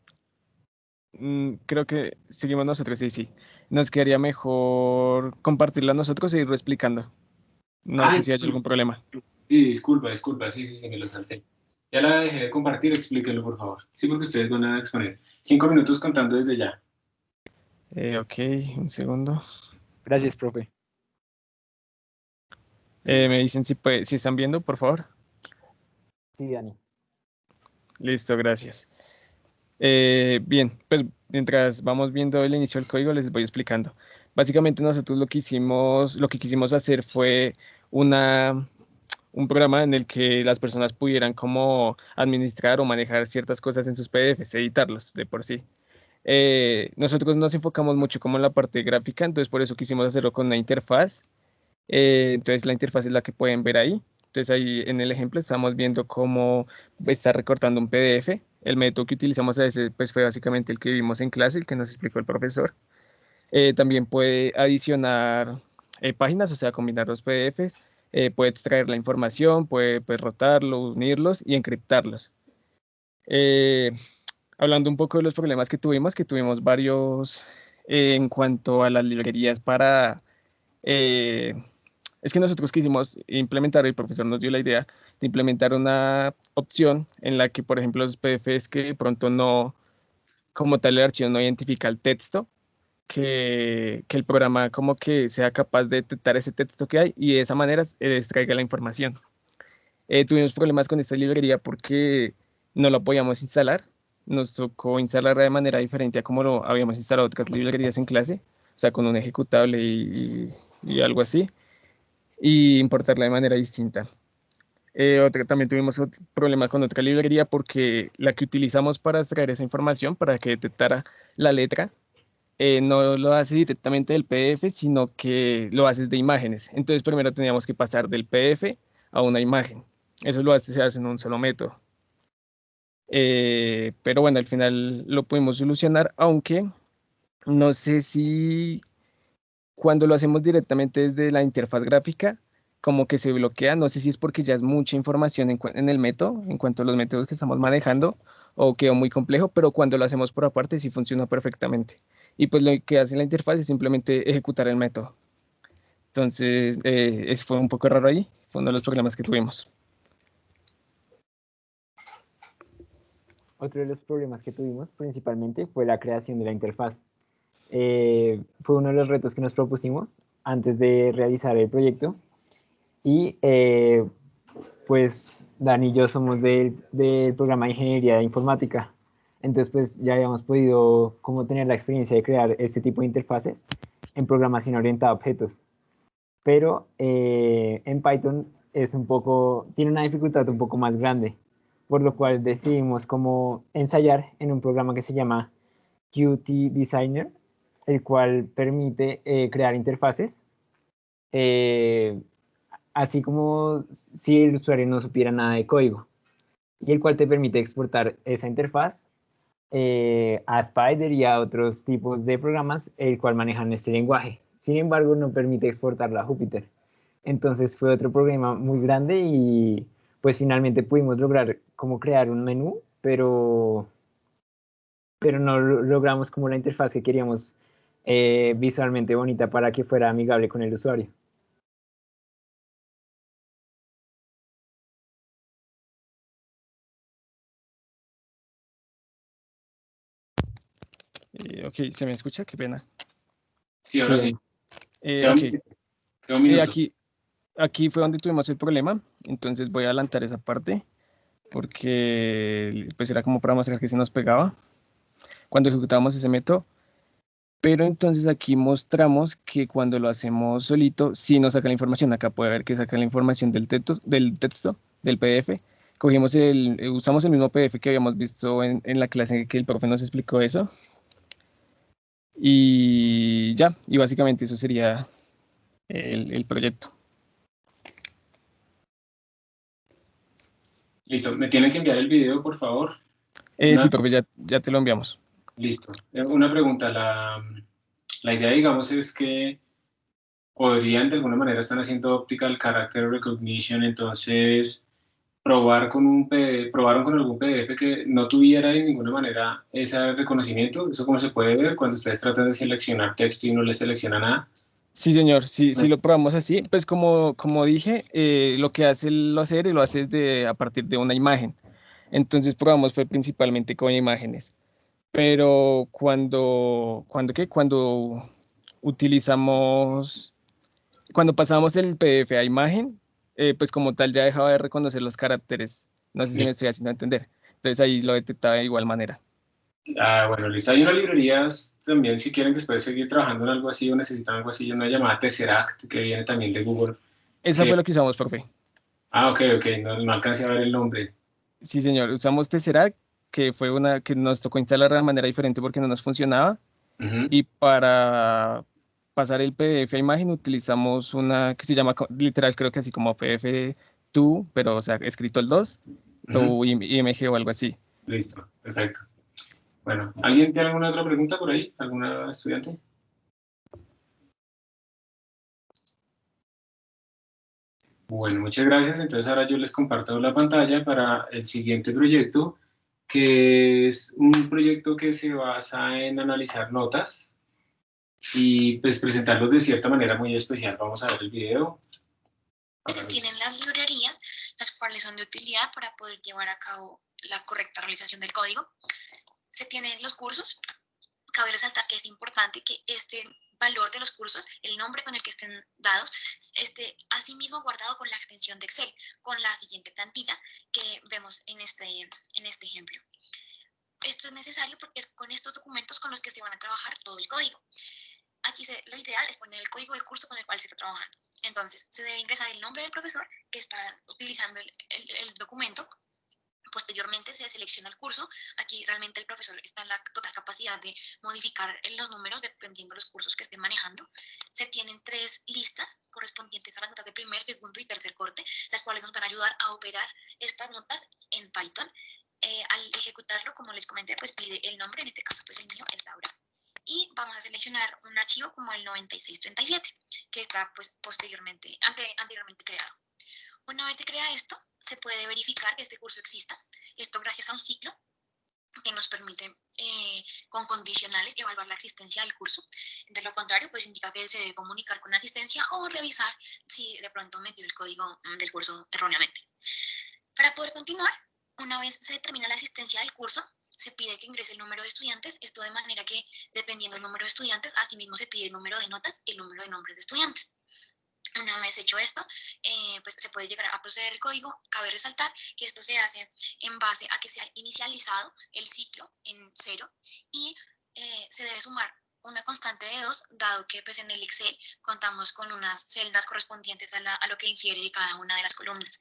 creo que seguimos nosotros, sí. Nos quedaría mejor compartirla nosotros e irlo explicando. No sé si hay algún problema. Sí, disculpa, sí, me lo salté. Ya la dejé de compartir, explíquenlo, por favor. Sí, porque ustedes van a exponer. 5 minutos contando desde ya. Ok, un segundo. Gracias, profe. Me dicen si están viendo, por favor. Sí, Dani. Listo, gracias. Bien, pues mientras vamos viendo el inicio del código, les voy explicando. Básicamente nosotros lo que quisimos hacer fue un programa en el que las personas pudieran como administrar o manejar ciertas cosas en sus PDFs, editarlos de por sí. Nosotros nos enfocamos mucho como en la parte gráfica, entonces por eso quisimos hacerlo con una interfaz. Entonces la interfaz es la que pueden ver ahí. Entonces ahí en el ejemplo estamos viendo cómo está recortando un PDF. El método que utilizamos a ese pues fue básicamente el que vimos en clase, el que nos explicó el profesor. También puede adicionar páginas, o sea, combinar los PDFs. Puede extraer la información, puede rotarlo, unirlos y encriptarlos. Hablando un poco de los problemas que tuvimos varios en cuanto a las librerías para... es que nosotros quisimos implementar, el profesor nos dio la idea de implementar una opción en la que, por ejemplo, los PDFs que de pronto no, como tal el archivo no identifica el texto, que el programa como que sea capaz de detectar ese texto que hay y de esa manera extraiga la información. Tuvimos problemas con esta librería porque no lo podíamos instalar. Nos tocó instalarla de manera diferente a como lo habíamos instalado otras librerías en clase, o sea, con un ejecutable y algo así, y importarla de manera distinta. También tuvimos otro problema con otra librería porque la que utilizamos para extraer esa información, para que detectara la letra, no lo hace directamente del PDF, sino que lo haces de imágenes. Entonces primero teníamos que pasar del PDF a una imagen. Eso se hace en un solo método. Pero bueno, al final lo pudimos solucionar, aunque no sé si cuando lo hacemos directamente desde la interfaz gráfica, como que se bloquea, no sé si es porque ya es mucha información en el método, en cuanto a los métodos que estamos manejando, o quedó muy complejo, pero cuando lo hacemos por aparte sí funciona perfectamente. Y pues lo que hace la interfaz es simplemente ejecutar el método. Entonces, eso fue un poco raro ahí, fue uno de los problemas que tuvimos. Otro de los problemas que tuvimos principalmente fue la creación de la interfaz. Fue uno de los retos que nos propusimos antes de realizar el proyecto y pues Dani y yo somos del programa de Ingeniería Informática, entonces pues ya habíamos podido como tener la experiencia de crear este tipo de interfaces en programación orientada a objetos, pero en Python tiene una dificultad un poco más grande, por lo cual decidimos como ensayar en un programa que se llama Qt Designer, el cual permite crear interfaces, así como si el usuario no supiera nada de código, y el cual te permite exportar esa interfaz a Spider y a otros tipos de programas, el cual manejan este lenguaje. Sin embargo, no permite exportarla a Jupyter. Entonces fue otro problema muy grande y pues finalmente pudimos lograr como crear un menú, pero no logramos como la interfaz que queríamos visualmente bonita para que fuera amigable con el usuario. Ok, ¿se me escucha? Qué pena. Sí, ahora sí. Ok. Aquí fue donde tuvimos el problema, entonces voy a adelantar esa parte porque pues era como para mostrar que se nos pegaba cuando ejecutábamos ese método. Pero entonces aquí mostramos que cuando lo hacemos solito, sí nos saca la información. Acá puede ver que saca la información del texto, del PDF, usamos el mismo PDF que habíamos visto en la clase que el profe nos explicó eso. Y ya, y básicamente eso sería el proyecto. Listo, ¿me tienen que enviar el video, por favor? Sí, profe, ya te lo enviamos. Listo. Una pregunta, la idea, digamos, es que podrían de alguna manera estar haciendo optical character recognition, entonces probaron con algún PDF que no tuviera de ninguna manera ese reconocimiento. ¿Eso cómo se puede ver cuando ustedes tratan de seleccionar texto y no les selecciona nada? Sí, señor, sí lo probamos así. Pues como dije, lo que hace el láser lo hace a partir de una imagen. Entonces probamos fue principalmente con imágenes. Pero cuando pasamos el PDF a imagen, pues como tal ya dejaba de reconocer los caracteres. No sé si me estoy haciendo entender. Entonces ahí lo detectaba de igual manera. Bueno, listo. Hay unas librerías también, si quieren después seguir trabajando en algo así o necesitan algo así, una llamada Tesseract, que viene también de Google. Esa fue lo que usamos, profe. Ok, no alcancé a ver el nombre. Sí, señor. Usamos Tesseract, que fue una que nos tocó instalar de manera diferente porque no nos funcionaba. Y para pasar el PDF a imagen utilizamos una que se llama literal, creo que así como PDF2, pero o sea, escrito el 2, tu IMG o algo así. Listo, perfecto. Bueno, ¿alguien tiene alguna otra pregunta por ahí? ¿Alguna estudiante? Bueno, muchas gracias. Entonces ahora yo les comparto la pantalla para el siguiente proyecto, que es un proyecto que se basa en analizar notas y pues presentarlos de cierta manera muy especial. Vamos a ver el video. Se tienen las librerías, las cuales son de utilidad para poder llevar a cabo la correcta realización del código. Se tienen los cursos. Cabe resaltar que es importante que este valor de los cursos, el nombre con el que estén dados, esté asimismo guardado con la extensión de Excel, con la siguiente plantilla que vemos en este ejemplo. Esto es necesario porque es con estos documentos con los que se van a trabajar todo el código. Aquí lo ideal es poner el código del curso con el cual se está trabajando. Entonces, se debe ingresar el nombre del profesor que está utilizando el documento. Posteriormente se selecciona el curso. Aquí realmente el profesor está en la total capacidad de modificar los números dependiendo de los cursos que esté manejando. Se tienen 3 listas correspondientes a las notas de primer, segundo y tercer corte, las cuales nos van a ayudar a operar estas notas en Python. Al ejecutarlo, como les comenté, pues pide el nombre, en este caso pues el mío es Laura. Y vamos a seleccionar un archivo como el 9637, que está pues anteriormente creado. Una vez se crea esto, se puede verificar que este curso exista. Esto gracias a un ciclo que nos permite con condicionales evaluar la existencia del curso. De lo contrario, pues indica que se debe comunicar con la asistencia o revisar si de pronto metió el código del curso erróneamente. Para poder continuar, una vez se determina la asistencia del curso, se pide que ingrese el número de estudiantes, esto de manera que, dependiendo del número de estudiantes, asimismo se pide el número de notas y el número de nombres de estudiantes. Una vez hecho esto, pues se puede llegar a proceder el código. Cabe resaltar que esto se hace en base a que se ha inicializado el ciclo en 0 y se debe sumar una constante de 2, dado que pues, en el Excel contamos con unas celdas correspondientes a lo que infiere de cada una de las columnas.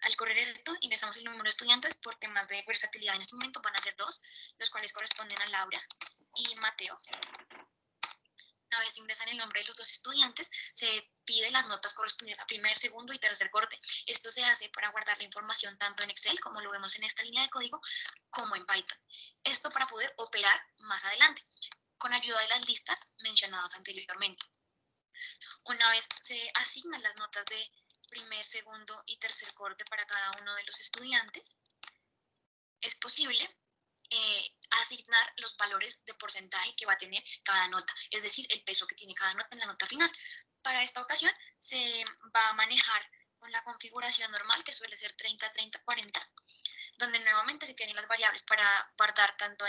Al correr esto, ingresamos el número de estudiantes. Por temas de versatilidad en este momento van a ser 2, los cuales corresponden a Laura y Mateo. Una vez ingresan el nombre de los 2 estudiantes, se pide las notas correspondientes a primer, segundo y tercer corte. Esto se hace para guardar la información tanto en Excel, como lo vemos en esta línea de código, como en Python. Esto para poder operar más adelante, con ayuda de las listas mencionadas anteriormente. Una vez se asignan las notas de primer, segundo y tercer corte para cada uno de los estudiantes, es posible asignar los valores de porcentaje que va a tener cada nota, es decir, el peso que tiene cada nota en la nota final. Para esta ocasión se va a manejar con la configuración normal, que suele ser 30-30-40, donde nuevamente se tienen las variables para guardar tanto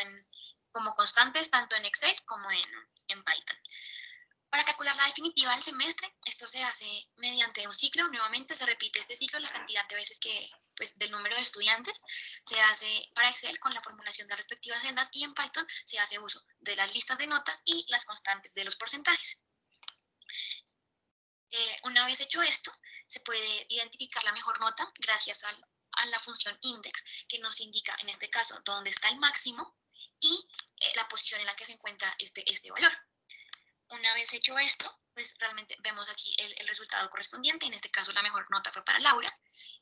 como constantes, tanto en Excel como en Python. Para calcular la definitiva del semestre, esto se hace mediante un ciclo. Nuevamente se repite este ciclo la cantidad de veces del número de estudiantes. Se hace para Excel con la formulación de las respectivas celdas y en Python se hace uso de las listas de notas y las constantes de los porcentajes. Una vez hecho esto, se puede identificar la mejor nota gracias al a la función index, que nos indica en este caso dónde está el máximo y la posición en la que se encuentra este valor. Una vez hecho esto, pues realmente vemos aquí el resultado correspondiente. En este caso la mejor nota fue para Laura.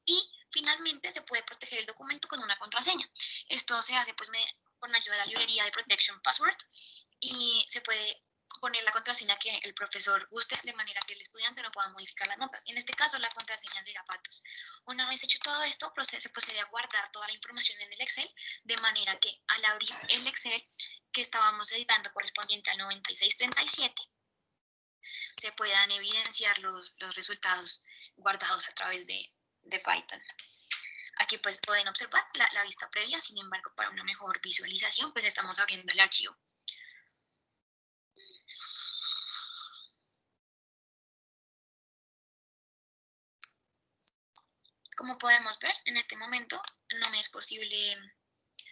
Y finalmente se puede proteger el documento con una contraseña. Esto se hace pues con ayuda de la librería de Protection Password y se puede poner la contraseña que el profesor guste de manera que el estudiante no pueda modificar las notas. En este caso la contraseña será Patos. Una vez hecho todo esto, se procede a guardar toda la información en el Excel de manera que al abrir el Excel que estábamos editando correspondiente al 9637 se puedan evidenciar los resultados guardados a través de Python. Aquí pues pueden observar la vista previa, sin embargo para una mejor visualización pues estamos abriendo el archivo. Como podemos ver, en este momento no me es posible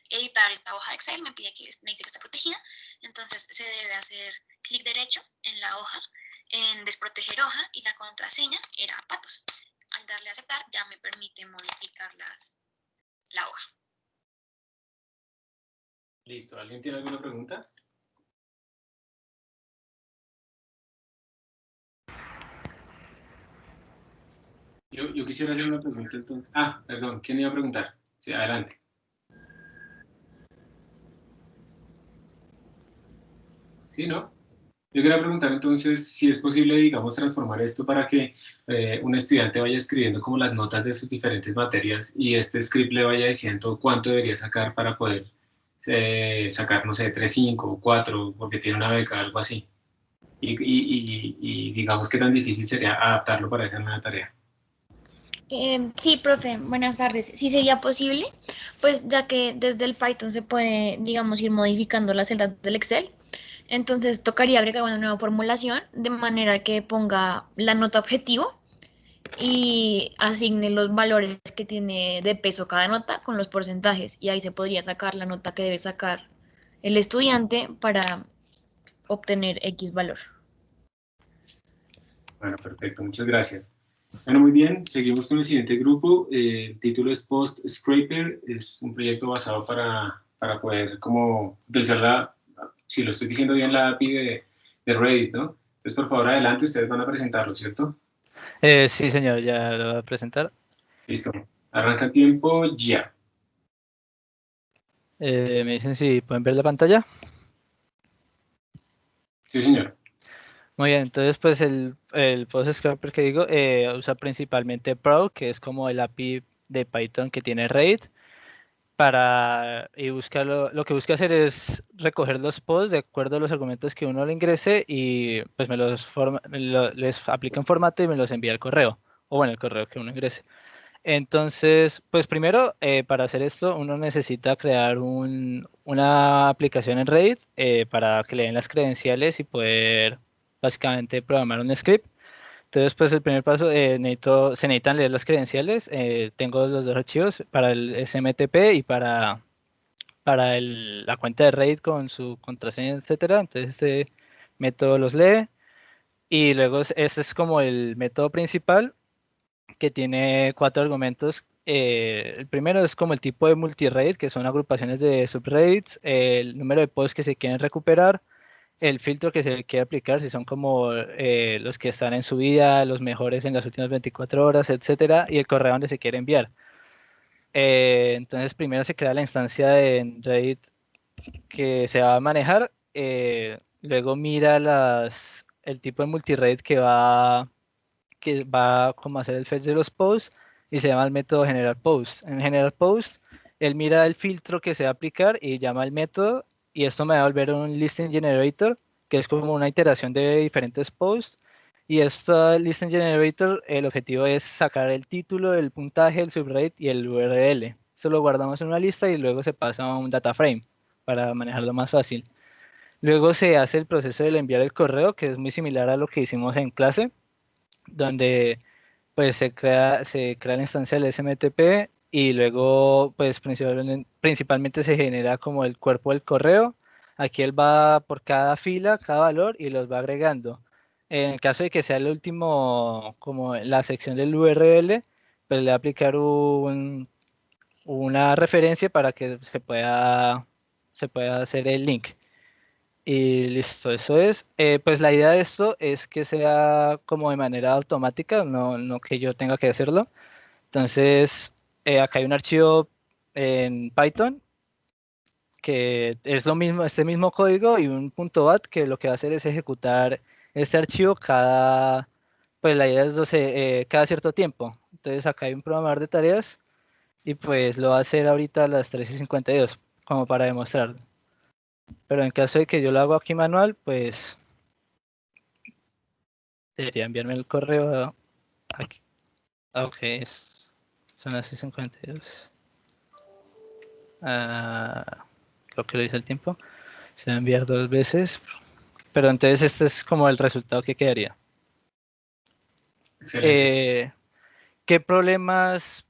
editar esta hoja de Excel, me dice que está protegida, entonces se debe hacer clic derecho en la hoja, en desproteger hoja y la contraseña era Patos. Al darle a aceptar ya me permite modificar la hoja. Listo, ¿alguien tiene alguna pregunta? Yo quisiera hacer una pregunta entonces. Ah, perdón, ¿quién iba a preguntar? Sí, adelante. ¿Sí, no? Yo quería preguntar entonces si es posible, digamos, transformar esto para que un estudiante vaya escribiendo como las notas de sus diferentes materias y este script le vaya diciendo cuánto debería sacar para poder sacar, no sé, 3.5 o 4, porque tiene una beca, algo así. Y digamos qué tan difícil sería adaptarlo para esa nueva tarea. Sí, profe, buenas tardes. Sí sería posible, pues ya que desde el Python se puede, digamos, ir modificando las celdas del Excel. Entonces tocaría agregar una nueva formulación de manera que ponga la nota objetivo y asigne los valores que tiene de peso cada nota con los porcentajes. Y ahí se podría sacar la nota que debe sacar el estudiante para obtener X valor. Bueno, perfecto, muchas gracias. Bueno, muy bien, seguimos con el siguiente grupo. El título es Post Scraper, es un proyecto basado para poder como utilizar si lo estoy diciendo bien, la API de Reddit, ¿no? Entonces, por favor, adelante, ustedes van a presentarlo, ¿cierto? Sí, señor, ya lo voy a presentar. Listo, arranca el tiempo ya. Me dicen si pueden ver la pantalla. Sí, señor. Muy bien, entonces pues el Post Scraper que digo usa principalmente Pro, que es como el API de Python que tiene Reddit, y lo que busca hacer es recoger los posts de acuerdo a los argumentos que uno le ingrese y pues les aplica un formato y me los envía al correo, o bueno, el correo que uno ingrese. Entonces, pues primero, para hacer esto, uno necesita crear una aplicación en Reddit para que le den las credenciales y poder básicamente programar un script. Entonces, pues el primer paso, se necesitan leer las credenciales. Tengo los dos archivos para el SMTP y para la cuenta de Reddit con su contraseña, etcétera. Entonces, este método los lee y luego este es como el método principal que tiene 4 argumentos. El primero es como el tipo de multireddit, que son agrupaciones de subreddits, el número de posts que se quieren recuperar, el filtro que se quiere aplicar, si son como los que están en su vida, los mejores en las últimas 24 horas, etcétera, y el correo donde se quiere enviar. Entonces primero se crea la instancia de Reddit que se va a manejar, luego mira el tipo de multireddit que va como a hacer el fetch de los posts y se llama el método generar post. En generar post, él mira el filtro que se va a aplicar y llama el método y esto me va a volver un listing generator, que es como una iteración de diferentes posts. Y este listing generator, el objetivo es sacar el título, el puntaje, el subreddit y el URL. Eso lo guardamos en una lista y luego se pasa a un data frame para manejarlo más fácil. Luego se hace el proceso de enviar el correo, que es muy similar a lo que hicimos en clase, donde pues se crea la instancia del SMTP y luego pues principalmente se genera como el cuerpo del correo. Aquí él va por cada fila, cada valor y los va agregando. En el caso de que sea el último, como la sección del URL, pues le va a aplicar una referencia para que se pueda hacer el link. Y listo, eso es. Pues la idea de esto es que sea como de manera automática, no que yo tenga que hacerlo. Entonces, acá hay un archivo en Python que es lo mismo, este mismo código y un .bat que lo que va a hacer es ejecutar este archivo pues la idea es cada cierto tiempo. Entonces acá hay un programador de tareas y pues lo va a hacer ahorita a las 3:52 como para demostrar. Pero en caso de que yo lo hago aquí manual, pues debería enviarme el correo aquí. Ok, son las 6:52. Creo que lo hice el tiempo. Se va a enviar 2 veces. Pero entonces este es como el resultado que quedaría. Excelente. ¿Qué problemas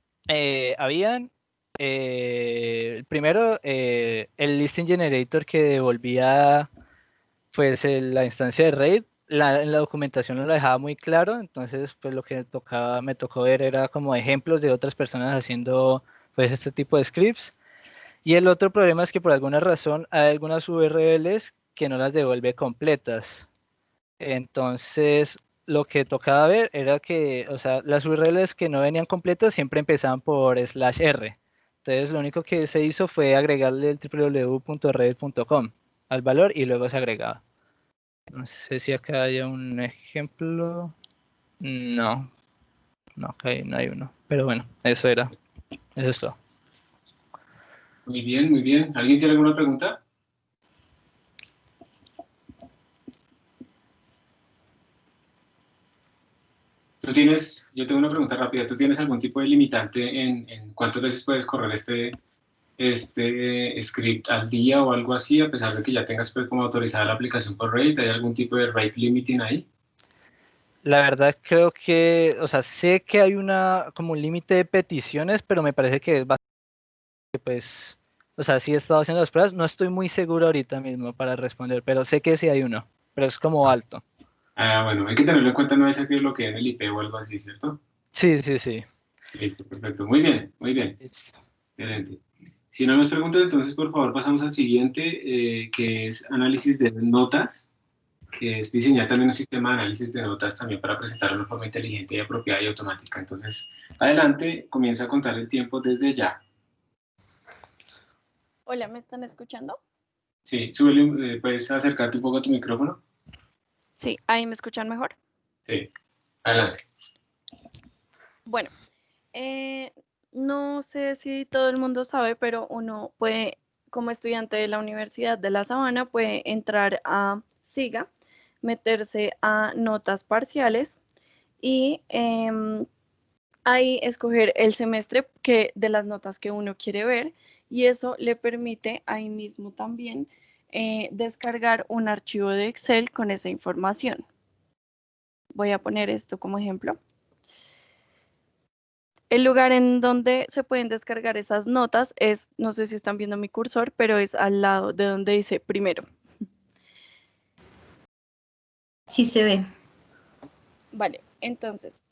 habían? Primero, el listing generator que devolvía pues la instancia de RAID, en la documentación no lo dejaba muy claro, entonces pues lo que me tocó ver era como ejemplos de otras personas haciendo pues este tipo de scripts. Y el otro problema es que por alguna razón hay algunas URLs que no las devuelve completas. Entonces, lo que tocaba ver era que, o sea, las URLs que no venían completas siempre empezaban por /r. Entonces, lo único que se hizo fue agregarle el www.reddit.com al valor y luego se agregaba. No sé si acá hay un ejemplo. No, acá no hay uno. Pero bueno, eso es todo. Muy bien, muy bien. ¿Alguien tiene alguna pregunta? Yo tengo una pregunta rápida. ¿Tú tienes algún tipo de limitante en cuántas veces puedes correr este script al día o algo así, a pesar de que ya tengas pues, como autorizada la aplicación por rate? ¿Hay algún tipo de rate limiting ahí? La verdad creo que, o sea, sé que hay como un límite de peticiones, pero me parece que es bastante, pues, o sea, sí he estado haciendo las pruebas, no estoy muy seguro ahorita mismo para responder, pero sé que sí hay uno, pero es como alto. Bueno, hay que tenerlo en cuenta, no es que bloqueen el IP o algo así, ¿cierto? Sí, sí, sí. Listo, perfecto. Muy bien, muy bien. Excelente. Si no hay más preguntas, entonces por favor pasamos al siguiente, que es análisis de notas, que es diseñar también un sistema de análisis de notas también para presentar una forma inteligente y apropiada y automática. Entonces, adelante, comienza a contar el tiempo desde ya. Hola, ¿me están escuchando? Sí, puedes acercarte un poco a tu micrófono. Sí, ahí me escuchan mejor. Sí, adelante. Bueno, no sé si todo el mundo sabe, pero uno puede, como estudiante de la Universidad de La Sabana, puede entrar a SIGA, meterse a notas parciales y ahí escoger el semestre de las notas que uno quiere ver, y eso le permite ahí mismo también descargar un archivo de Excel con esa información. Voy a poner esto como ejemplo. El lugar en donde se pueden descargar esas notas es, no sé si están viendo mi cursor, pero es al lado de donde dice primero. Sí se ve. Vale, entonces,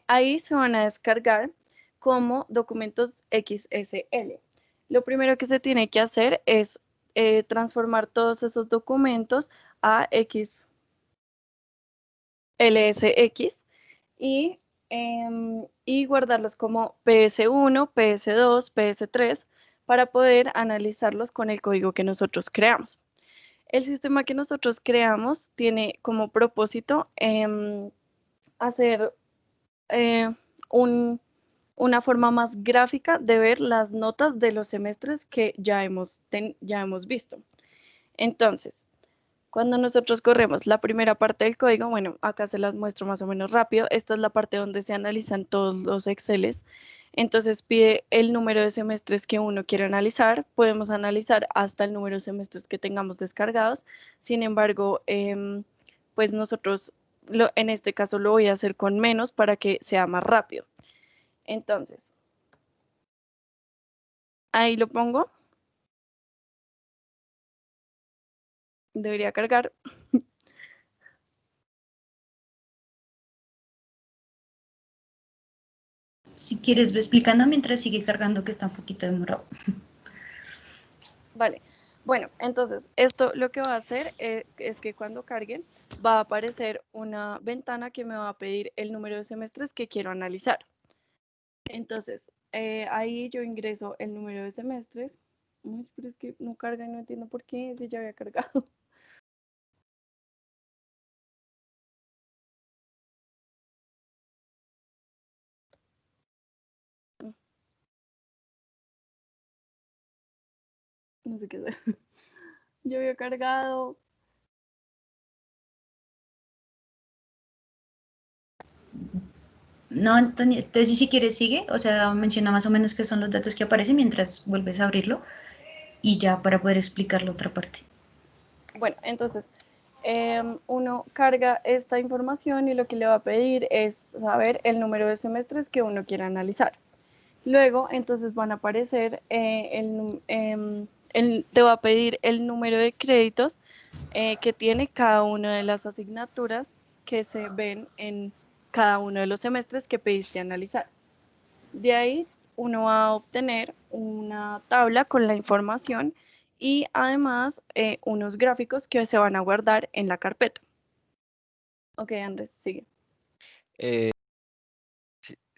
ahí se van a descargar como documentos XSL. Lo primero que se tiene que hacer es transformar todos esos documentos a XLSX y guardarlos como PS1, PS2, PS3 para poder analizarlos con el código que nosotros creamos. El sistema que nosotros creamos tiene como propósito hacer una forma más gráfica de ver las notas de los semestres que ya hemos visto. Entonces, cuando nosotros corremos la primera parte del código, bueno, acá se las muestro más o menos rápido. Esta es la parte donde se analizan todos los Exceles. Entonces pide el número de semestres que uno quiere analizar. Podemos analizar hasta el número de semestres que tengamos descargados. Sin embargo, pues nosotros en este caso lo voy a hacer con menos para que sea más rápido. Entonces, ahí lo pongo. Debería cargar. Si quieres, ve explicando mientras sigue cargando, que está un poquito demorado. Vale, bueno, entonces esto lo que va a hacer es que cuando carguen va a aparecer una ventana que me va a pedir el número de semestres que quiero analizar. Entonces, ahí yo ingreso el número de semestres. Uy, pero es que no carga y no entiendo por qué, si ya había cargado. No sé qué hacer. Yo había cargado. No, Antonio, entonces si quieres sigue, o sea, menciona más o menos qué son los datos que aparecen mientras vuelves a abrirlo y ya para poder explicar la otra parte. Bueno, entonces uno carga esta información y lo que le va a pedir es saber el número de semestres que uno quiere analizar. Luego, entonces van a aparecer, te va a pedir el número de créditos que tiene cada una de las asignaturas que se ven en cada uno de los semestres que pediste analizar. De ahí uno va a obtener una tabla con la información y además unos gráficos que se van a guardar en la carpeta. Ok, Andrés, sigue.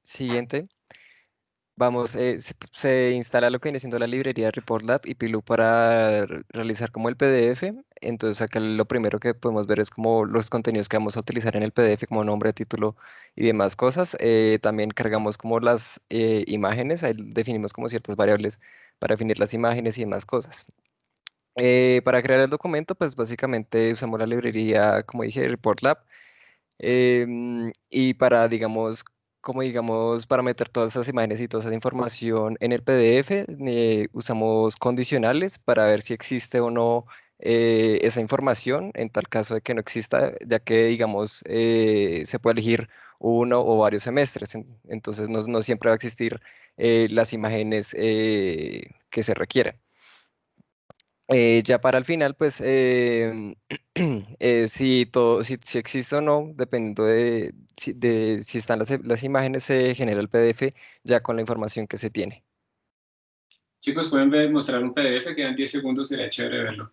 Siguiente. Vamos, se instala lo que viene siendo la librería ReportLab y Pilú para realizar como el PDF. Entonces acá lo primero que podemos ver es como los contenidos que vamos a utilizar en el PDF, como nombre, título y demás cosas. También cargamos como las imágenes, ahí definimos como ciertas variables para definir las imágenes y demás cosas. Para crear el documento, pues básicamente usamos la librería, como dije, ReportLab. Y para, digamos, para meter todas esas imágenes y toda esa información en el PDF, usamos condicionales para ver si existe o no esa información, en tal caso de que no exista, ya que, digamos, se puede elegir uno o varios semestres, entonces no siempre va a existir las imágenes que se requieren. Ya para el final, pues, si existe o no, dependiendo de si están las imágenes, se genera el PDF ya con la información que se tiene. Chicos, pueden mostrar un PDF, quedan 10 segundos, sería chévere verlo.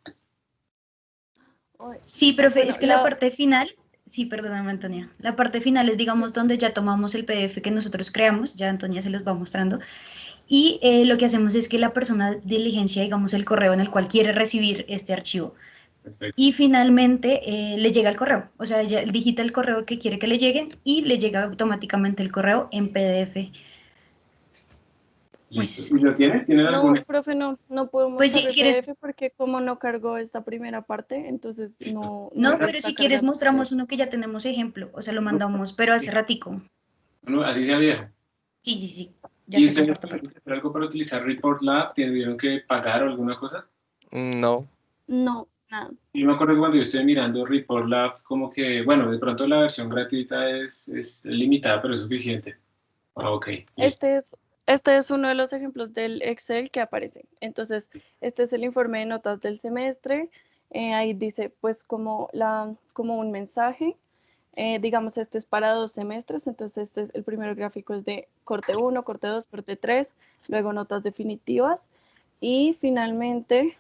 Sí, profe, Bueno, es que la parte final, sí, perdóname, Antonia, la parte final es, digamos, donde ya tomamos el PDF que nosotros creamos, ya Antonia se los va mostrando, y lo que hacemos es que la persona diligencia, digamos, el correo en el cual quiere recibir este archivo. Perfecto. Y finalmente le llega el correo, o sea, ella digita el correo que quiere que le llegue y le llega automáticamente el correo en PDF. ¿Listo? ¿Y lo tiene? ¿Tienen No, alguna? profe, no puedo Pues mostrar si el quieres, PDF porque como no cargó esta primera parte, entonces no no, se pero está si quieres cargando. mostramos uno que ya tenemos ejemplo, o sea, lo mandamos, pero hace ratico. No, así sea viejo. Sí, ya ¿Y te ustedes comparto. tuvieron que hacer algo para utilizar ReportLab? ¿Tuvieron que pagar o alguna cosa? No. No, nada. Yo me acuerdo que cuando yo estoy mirando ReportLab, como que, bueno, de pronto la versión gratuita es limitada, pero es suficiente. Ah, ok, listo. Este es uno de los ejemplos del Excel que aparece. Entonces, este es el informe de notas del semestre. Ahí dice, pues, como un mensaje. Digamos, este es para 2 semestres. Entonces, el primer gráfico es de corte 1, corte 2, corte 3. Luego, notas definitivas. Y finalmente,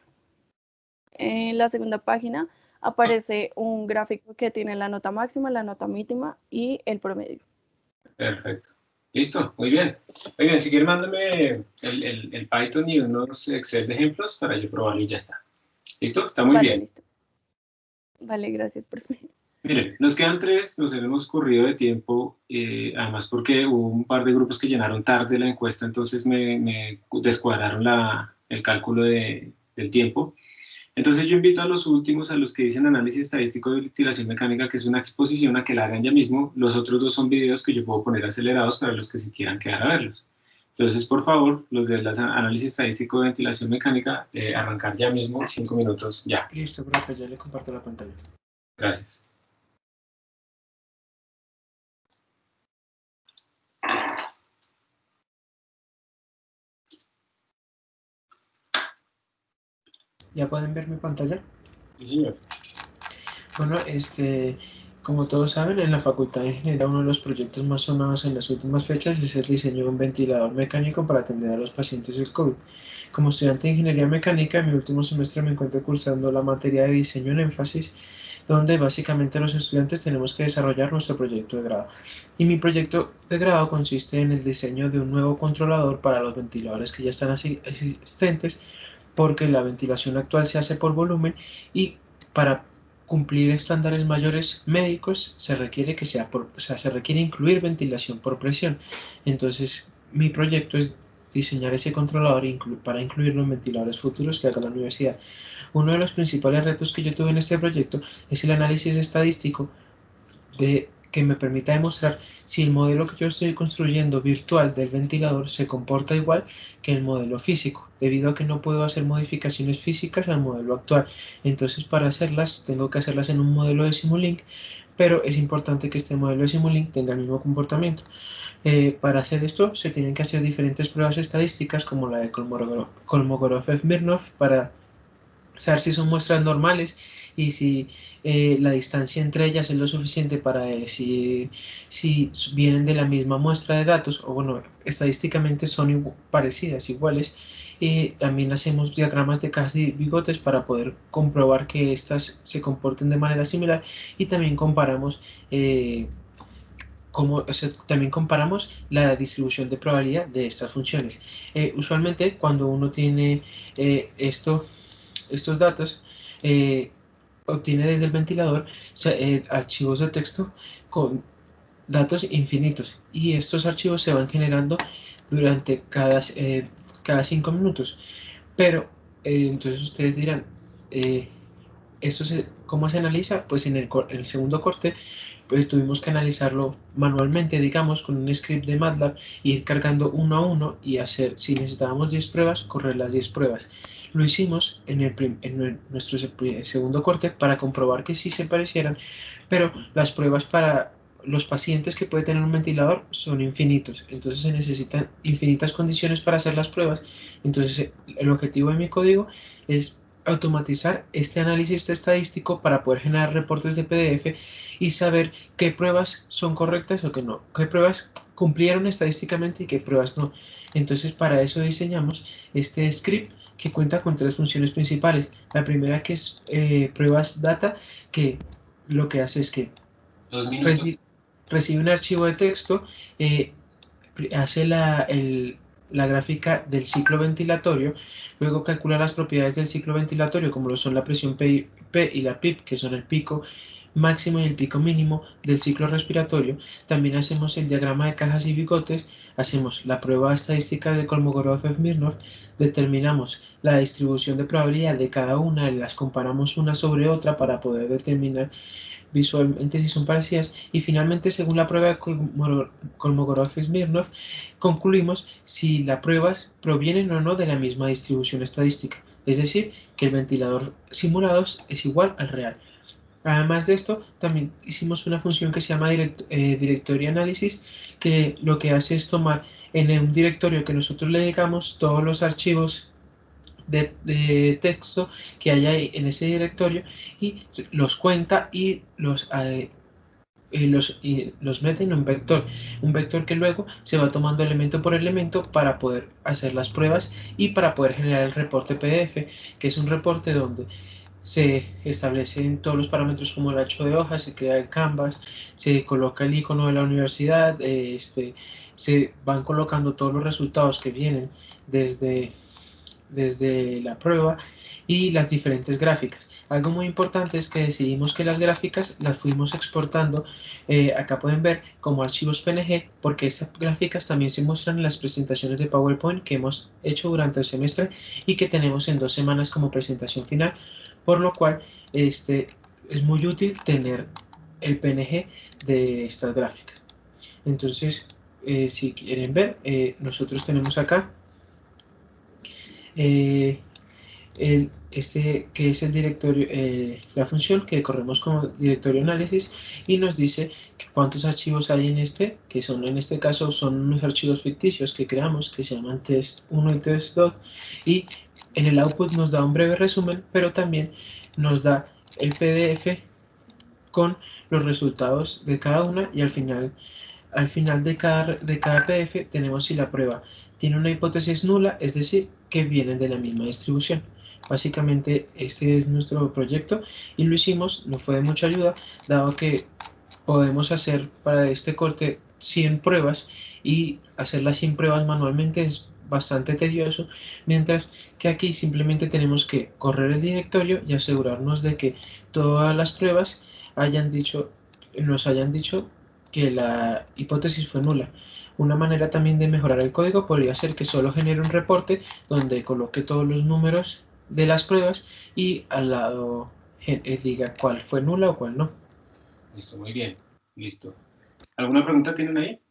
en la segunda página aparece un gráfico que tiene la nota máxima, la nota mínima y el promedio. Perfecto. Listo, muy bien. Muy bien, si quieren, mándame el Python y unos Excel de ejemplos para yo probarlo y ya está. ¿Listo? Está muy bien. Listo. Vale, gracias, profe. Miren, nos quedan 3, nos hemos corrido de tiempo, además porque hubo un par de grupos que llenaron tarde la encuesta, entonces me descuadraron el cálculo del tiempo. Entonces yo invito a los últimos, a los que dicen análisis estadístico de ventilación mecánica, que es una exposición a que la hagan ya mismo. Los otros 2 son videos que yo puedo poner acelerados para los que se quieran quedar a verlos. Entonces, por favor, los de análisis estadístico de ventilación mecánica, arrancar ya mismo, 5 minutos ya. Listo, profe, ya le comparto la pantalla. Gracias. ¿Ya pueden ver mi pantalla? Sí, señor. Bueno, Como todos saben, en la Facultad de Ingeniería uno de los proyectos más sonados en las últimas fechas es el diseño de un ventilador mecánico para atender a los pacientes del COVID. Como estudiante de Ingeniería Mecánica, en mi último semestre me encuentro cursando la materia de diseño en énfasis, donde básicamente los estudiantes tenemos que desarrollar nuestro proyecto de grado. Y mi proyecto de grado consiste en el diseño de un nuevo controlador para los ventiladores que ya están existentes, porque la ventilación actual se hace por volumen y para cumplir estándares mayores médicos se requiere que sea se requiere incluir ventilación por presión. Entonces, mi proyecto es diseñar ese controlador para incluirlo en ventiladores futuros que haga la universidad. Uno de los principales retos que yo tuve en este proyecto es el análisis estadístico que me permita demostrar si el modelo que yo estoy construyendo virtual del ventilador se comporta igual que el modelo físico, debido a que no puedo hacer modificaciones físicas al modelo actual. Entonces, para hacerlas, tengo que hacerlas en un modelo de Simulink, pero es importante que este modelo de Simulink tenga el mismo comportamiento. Para hacer esto, se tienen que hacer diferentes pruebas estadísticas, como la de Kolmogorov-Smirnov, para saber si son muestras normales y si la distancia entre ellas es lo suficiente para decir si vienen de la misma muestra de datos, o bueno, estadísticamente son parecidas, iguales. También hacemos diagramas de cajas y bigotes para poder comprobar que estas se comporten de manera similar, y también comparamos también comparamos la distribución de probabilidad de estas funciones. Usualmente, cuando uno tiene estos datos, obtiene desde el ventilador archivos de texto con datos infinitos, y estos archivos se van generando durante cada 5 minutos. Pero entonces ustedes dirán, ¿cómo se analiza? Pues en el segundo corte pues tuvimos que analizarlo manualmente, digamos, con un script de MATLAB, ir cargando uno a uno y hacer, si necesitábamos 10 pruebas, correr las 10 pruebas. Lo hicimos en nuestro segundo corte para comprobar que sí se parecieran, pero las pruebas para los pacientes que puede tener un ventilador son infinitos, entonces se necesitan infinitas condiciones para hacer las pruebas. Entonces el objetivo de mi código es automatizar este análisis estadístico para poder generar reportes de PDF y saber qué pruebas son correctas o qué no, qué pruebas cumplieron estadísticamente y qué pruebas no. Entonces para eso diseñamos este script que cuenta con 3 funciones principales. La primera, que es pruebas data, que lo que hace es que recibe un archivo de texto, hace la gráfica del ciclo ventilatorio, luego calcula las propiedades del ciclo ventilatorio, como lo son la presión P y la PIP, que son el pico máximo y el pico mínimo del ciclo respiratorio. También hacemos el diagrama de cajas y bigotes, hacemos la prueba estadística de Kolmogorov-Smirnov, determinamos la distribución de probabilidad de cada una, las comparamos una sobre otra para poder determinar visualmente si son parecidas, y finalmente, según la prueba de Kolmogorov-Smirnov, concluimos si las pruebas provienen o no de la misma distribución estadística, es decir, que el ventilador simulado es igual al real. Además de esto, también hicimos una función que se llama directorio análisis, que lo que hace es tomar en un directorio que nosotros le digamos todos los archivos de texto que hay ahí en ese directorio, y los cuenta y los mete en un vector que luego se va tomando elemento por elemento para poder hacer las pruebas y para poder generar el reporte PDF, que es un reporte donde se establecen todos los parámetros como el ancho de hoja, se crea el canvas, se coloca el icono de la universidad, se van colocando todos los resultados que vienen desde la prueba y las diferentes gráficas. Algo muy importante es que decidimos que las gráficas las fuimos exportando, acá pueden ver, como archivos PNG, porque estas gráficas también se muestran en las presentaciones de PowerPoint que hemos hecho durante el semestre y que tenemos en 2 semanas como presentación final, por lo cual es muy útil tener el PNG de estas gráficas. Entonces, si quieren ver, nosotros tenemos acá que es el directorio, la función que corremos como directorio análisis, y nos dice cuántos archivos hay en que son, en este caso son unos archivos ficticios que creamos que se llaman test1 y test2, y en el output nos da un breve resumen, pero también nos da el PDF con los resultados de cada una y al final de cada PDF tenemos si la prueba tiene una hipótesis nula, es decir, que vienen de la misma distribución. Básicamente este es nuestro proyecto y lo hicimos, nos fue de mucha ayuda, dado que podemos hacer para este corte 100 pruebas y hacerlas 100 pruebas manualmente es bastante tedioso, mientras que aquí simplemente tenemos que correr el directorio y asegurarnos de que todas las pruebas nos hayan dicho que la hipótesis fue nula. Una manera también de mejorar el código podría ser que solo genere un reporte donde coloque todos los números de las pruebas y al lado diga cuál fue nula o cuál no. Listo, muy bien. Listo. ¿Alguna pregunta tienen ahí?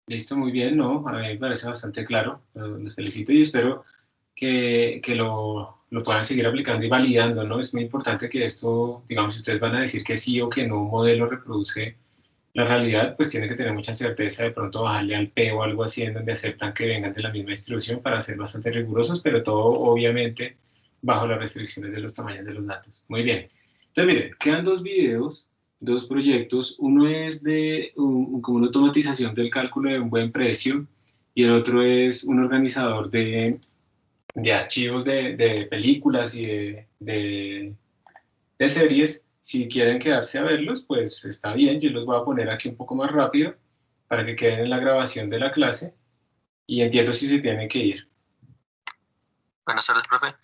Listo, muy bien, ¿no? A mí me parece bastante claro. Les felicito y espero que lo puedan seguir aplicando y validando, ¿no? Es muy importante que esto, digamos, si ustedes van a decir que sí o que no un modelo reproduce la realidad, pues tiene que tener mucha certeza, de pronto bajarle al P o algo así en donde aceptan que vengan de la misma distribución para ser bastante rigurosos, pero todo obviamente bajo las restricciones de los tamaños de los datos. Muy bien. Entonces, miren, quedan dos videos, dos proyectos. Uno es de como una automatización del cálculo de un buen precio y el otro es un organizador de archivos de películas y de series. Si quieren quedarse a verlos, pues está bien. Yo los voy a poner aquí un poco más rápido para que queden en la grabación de la clase y entiendo si se tienen que ir. Buenas tardes, profe.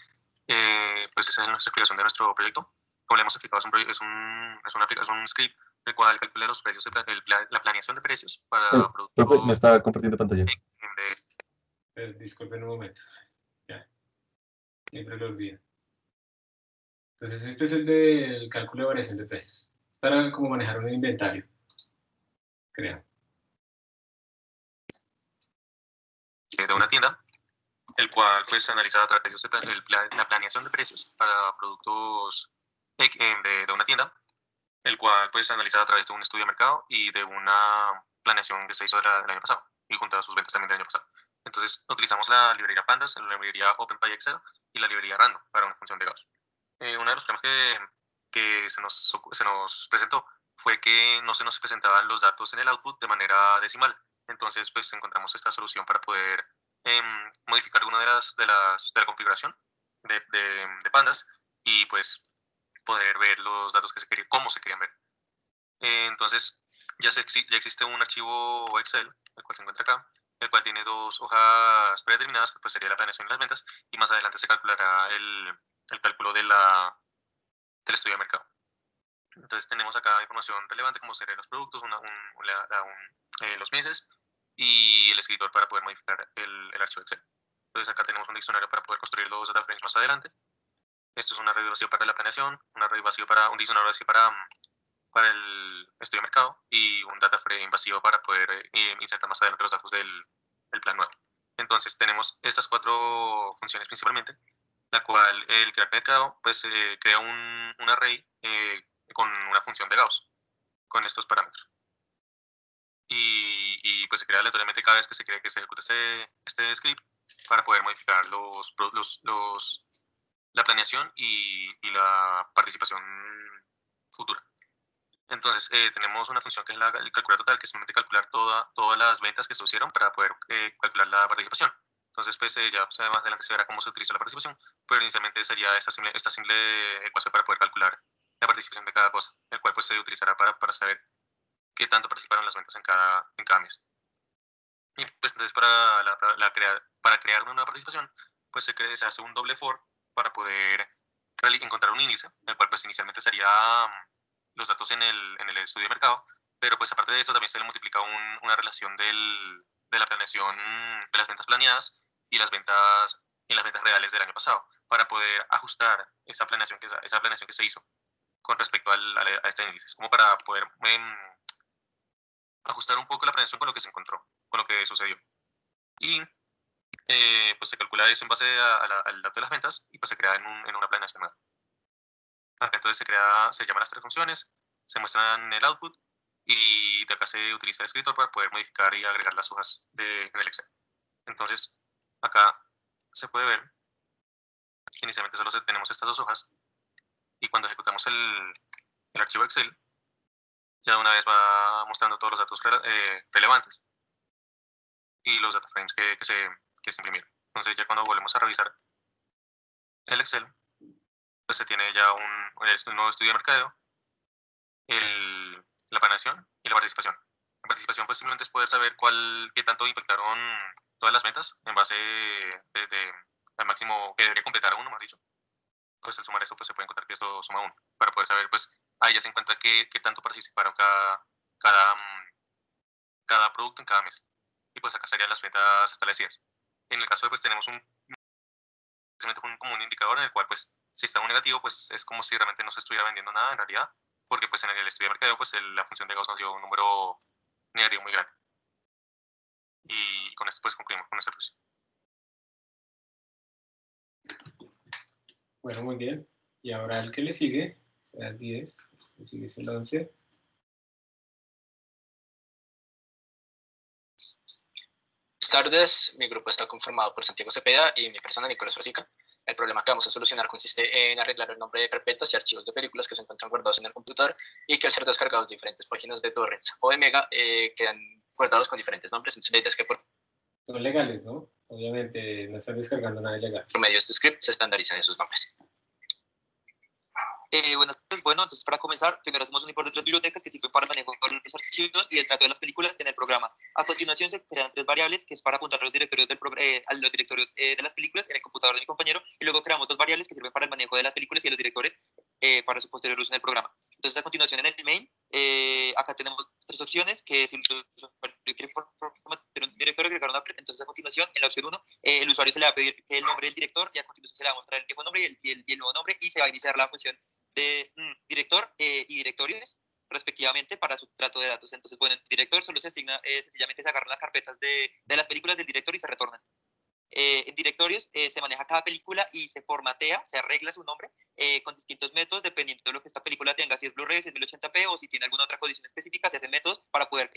Pues esa es nuestra explicación de nuestro proyecto. Como le hemos explicado, es un script el cual calcula los precios, la planeación de precios para productos. Profe, me está compartiendo pantalla. Disculpen un momento. Ya. Siempre lo olvido. Entonces, este es el del cálculo de variación de precios. Es para cómo manejar un inventario, creo. De una tienda, el cual pues analiza a través de la planeación de precios para productos de una tienda, el cual pues analiza a través de un estudio de mercado y de una planeación que se hizo del año pasado y junto a sus ventas también del año pasado. Entonces utilizamos la librería Pandas, la librería OpenPy Excel y la librería Random para una función de Gauss. Uno de los problemas que se nos presentó fue que no se nos presentaban los datos en el output de manera decimal. Entonces pues encontramos esta solución para poder modificar alguna de la configuración de Pandas y pues poder ver los datos cómo se querían ver. Entonces ya existe un archivo Excel, el cual se encuentra acá, el cual tiene dos hojas predeterminadas, que pues sería la planeación y las ventas, y más adelante se calculará el cálculo del estudio de mercado. Entonces tenemos acá información relevante como serían los productos, los meses y el escritor para poder modificar el archivo Excel. Entonces acá tenemos un diccionario para poder construir los data frames más adelante. Esto es una regla vacío para la planeación, una regla vacío para un diccionario vacío para el estudio de mercado y un data frame vacío para poder insertar más adelante los datos del plan nuevo. Entonces tenemos estas cuatro funciones principalmente, la cual el crear mercado pues crea un array con una función de Gauss con estos parámetros. Y pues se crea aleatoriamente cada vez que se cree que se ejecute este script para poder modificar la planeación y la participación futura. Entonces tenemos una función que es el calcular total, que es simplemente calcular todas las ventas que se hicieron para poder calcular la participación. Entonces pues ya más adelante se verá cómo se utiliza la participación, pero inicialmente sería esta simple ecuación para poder calcular la participación de cada cosa, el cual pues se utilizará para saber qué tanto participaron las ventas en cada mes. Y pues entonces para crear una nueva participación, pues se hace un doble for para poder encontrar un índice, el cual pues inicialmente sería los datos en el estudio de mercado, pero pues aparte de esto también se le multiplica una relación de la planeación de las ventas planeadas y las ventas reales del año pasado, para poder ajustar esa planeación que se hizo con respecto a este índice, como para poder ajustar un poco la planeación con lo que se encontró, con lo que sucedió. Y pues se calcula eso en base al dato de las ventas y pues se crea en una planeación nueva. Entonces se llaman las tres funciones, se muestran en el output y de acá se utiliza el escritor para poder modificar y agregar las hojas en el Excel. Entonces acá se puede ver que inicialmente solo tenemos estas 2 hojas, y cuando ejecutamos el archivo Excel, ya de una vez va mostrando todos los datos relevantes y los data frames que se imprimieron. Entonces ya cuando volvemos a revisar el Excel, pues se tiene ya un nuevo estudio de mercadeo, la planeación y la participación. La participación pues simplemente es poder saber qué tanto impactaron todas las ventas en base al máximo que debería completar uno, más dicho. Pues al sumar eso pues se puede encontrar que esto suma 1, para poder saber pues ahí ya se encuentra qué tanto participaron cada producto en cada mes. Y pues acá serían las ventas establecidas. En el caso de pues tenemos como un indicador en el cual pues si está un negativo pues es como si realmente no se estuviera vendiendo nada en realidad, porque pues en el estudio de mercadeo pues la función de Gauss nos dio un número negativo muy grande. Y con esto pues concluimos con este proceso. Bueno, muy bien. Y ahora el que le sigue será el 10, le sigue el 11. Buenas tardes, mi grupo está conformado por Santiago Cepeda y mi persona, Nicolás Frasica. El problema que vamos a solucionar consiste en arreglar el nombre de carpetas y archivos de películas que se encuentran guardados en el computador y que al ser descargados de diferentes páginas de torrents o de Mega quedan guardados con diferentes nombres. Entonces la idea es que por Son legales, ¿no? Obviamente no están descargando nada ilegal. medio de este script se estandarizan esos nombres. Buenas tardes. Bueno, entonces para comenzar, primero hacemos un import de 3 bibliotecas que sirven para el manejo de los archivos y el trato de las películas en el programa. A continuación se crean 3 variables que es para apuntar a los directorios, de las películas en el computador de mi compañero, y luego creamos 2 variables que sirven para el manejo de las películas y de los directores para su posterior uso en el programa. Entonces a continuación en el main, acá tenemos 3 opciones, que si el usuario quiere formatear un directorio, agregar una app. Entonces a continuación en la opción 1, el usuario se le va a pedir el nombre del director y a continuación se le va a mostrar el viejo nombre y el nuevo nombre, y se va a iniciar la función de director y directorios respectivamente para su trato de datos. Entonces, bueno, en director solo se asigna, sencillamente se agarran las carpetas de las películas del director y se retornan. En directorios se maneja cada película y se formatea, se arregla su nombre con distintos métodos dependiendo de lo que esta película tenga, si es Blu-ray, si es 1080p o si tiene alguna otra condición específica, se hacen métodos para poder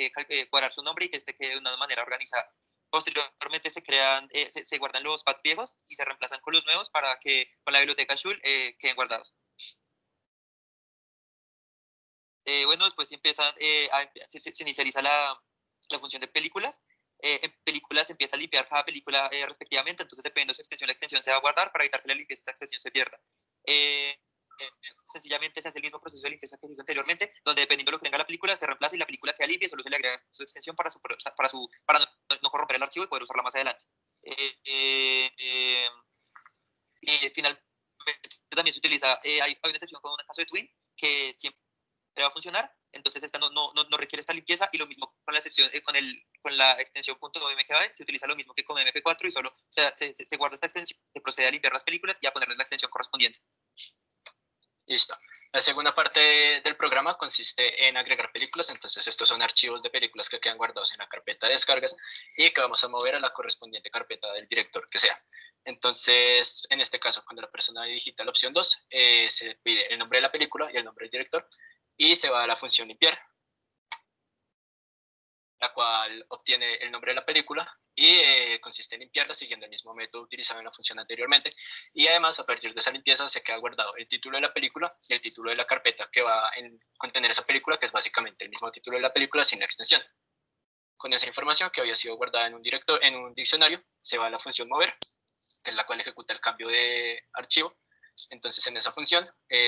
cuadrar su nombre y que este quede de una manera organizada. Posteriormente se crean, se guardan los pads viejos y se reemplazan con los nuevos para que con la biblioteca Shul queden guardados. Bueno, después se inicializa la función de películas. En películas se empieza a limpiar cada película respectivamente, entonces dependiendo de su extensión, la extensión se va a guardar para evitar que la limpieza de esta extensión se pierda. Sencillamente se hace el mismo proceso de limpieza que se hizo anteriormente, donde dependiendo de lo que tenga la película, se reemplaza y la película queda limpia, solo se le agrega su extensión para no corromper el archivo y poder usarla más adelante. Finalmente también se utiliza, hay una excepción con un caso de Twin, que siempre va a funcionar, entonces esta no requiere esta limpieza, y lo mismo con la excepción con la extensión .mkb, se utiliza lo mismo que con MP4 y solo se guarda esta extensión, se procede a limpiar las películas y a ponerles la extensión correspondiente. Listo. La segunda parte del programa consiste en agregar películas. Entonces estos son archivos de películas que quedan guardados en la carpeta de descargas y que vamos a mover a la correspondiente carpeta del director que sea. Entonces, en este caso, cuando la persona digita la opción 2, se pide el nombre de la película y el nombre del director y se va a la función limpiar, la cual obtiene el nombre de la película y consiste en limpiarla siguiendo el mismo método utilizado en la función anteriormente, y además a partir de esa limpieza se queda guardado el título de la película y el título de la carpeta que va a contener esa película, que es básicamente el mismo título de la película sin la extensión. Con esa información que había sido guardada en un diccionario, se va a la función mover, que es la cual ejecuta el cambio de archivo. Entonces en esa función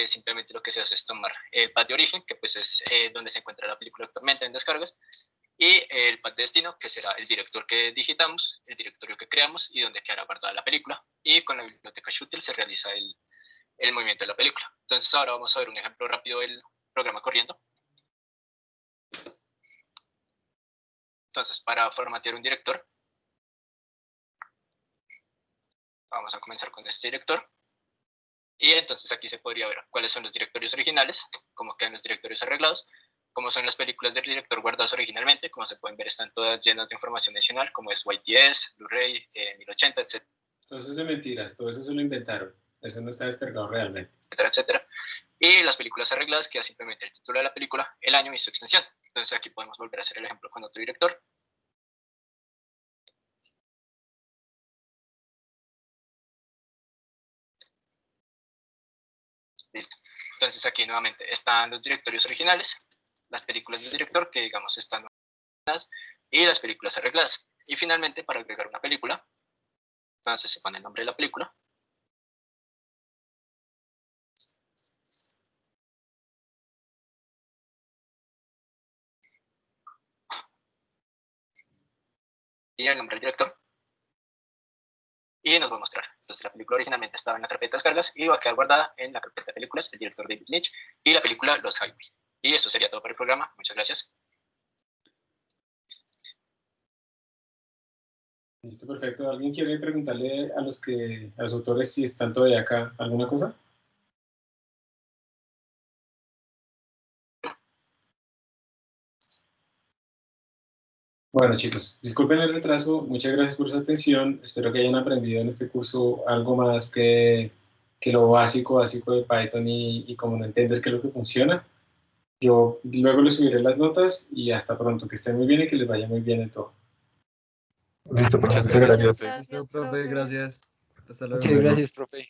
simplemente lo que se hace es tomar el pad de origen, que pues es donde se encuentra la película actualmente en descargas, y el pad de destino, que será el director que digitamos, el directorio que creamos y donde quedará guardada la película, y con la biblioteca Shutil se realiza el movimiento de la película. Entonces ahora vamos a ver un ejemplo rápido del programa corriendo. Entonces, para formatear un director, vamos a comenzar con este director. Y entonces aquí se podría ver cuáles son los directorios originales, cómo quedan los directorios arreglados, cómo son las películas del director guardadas originalmente. Como se pueden ver, están todas llenas de información adicional, como es YTS, Blu-ray, 1080, etc. Todo eso es de mentiras, todo eso se lo inventaron. Eso no está descargado realmente. Etcétera. Y las películas arregladas queda simplemente el título de la película, el año y su extensión. Entonces aquí podemos volver a hacer el ejemplo con otro director. Listo. Entonces aquí nuevamente están los directorios originales, las películas del director que digamos están ordenadas y las películas arregladas. Y finalmente para agregar una película, entonces se pone el nombre de la película. Y el nombre del director. Y nos va a mostrar. Entonces la película originalmente estaba en la carpeta de descargas y va a quedar guardada en la carpeta de películas, el director David Lynch y la película Los Highways. Y eso sería todo para el programa. Muchas gracias. Listo, perfecto. ¿Alguien quiere preguntarle a los autores si están todavía acá alguna cosa? Bueno, chicos, disculpen el retraso, muchas gracias por su atención. Espero que hayan aprendido en este curso algo más que lo básico de Python y cómo no entender qué es lo que funciona. Yo luego les subiré las notas y hasta pronto. Que estén muy bien y que les vaya muy bien en todo. Listo, Muchas muchas gracias. gracias. Gracias, Listo, profe, profe. gracias. Hasta luego. Muchas gracias, profe.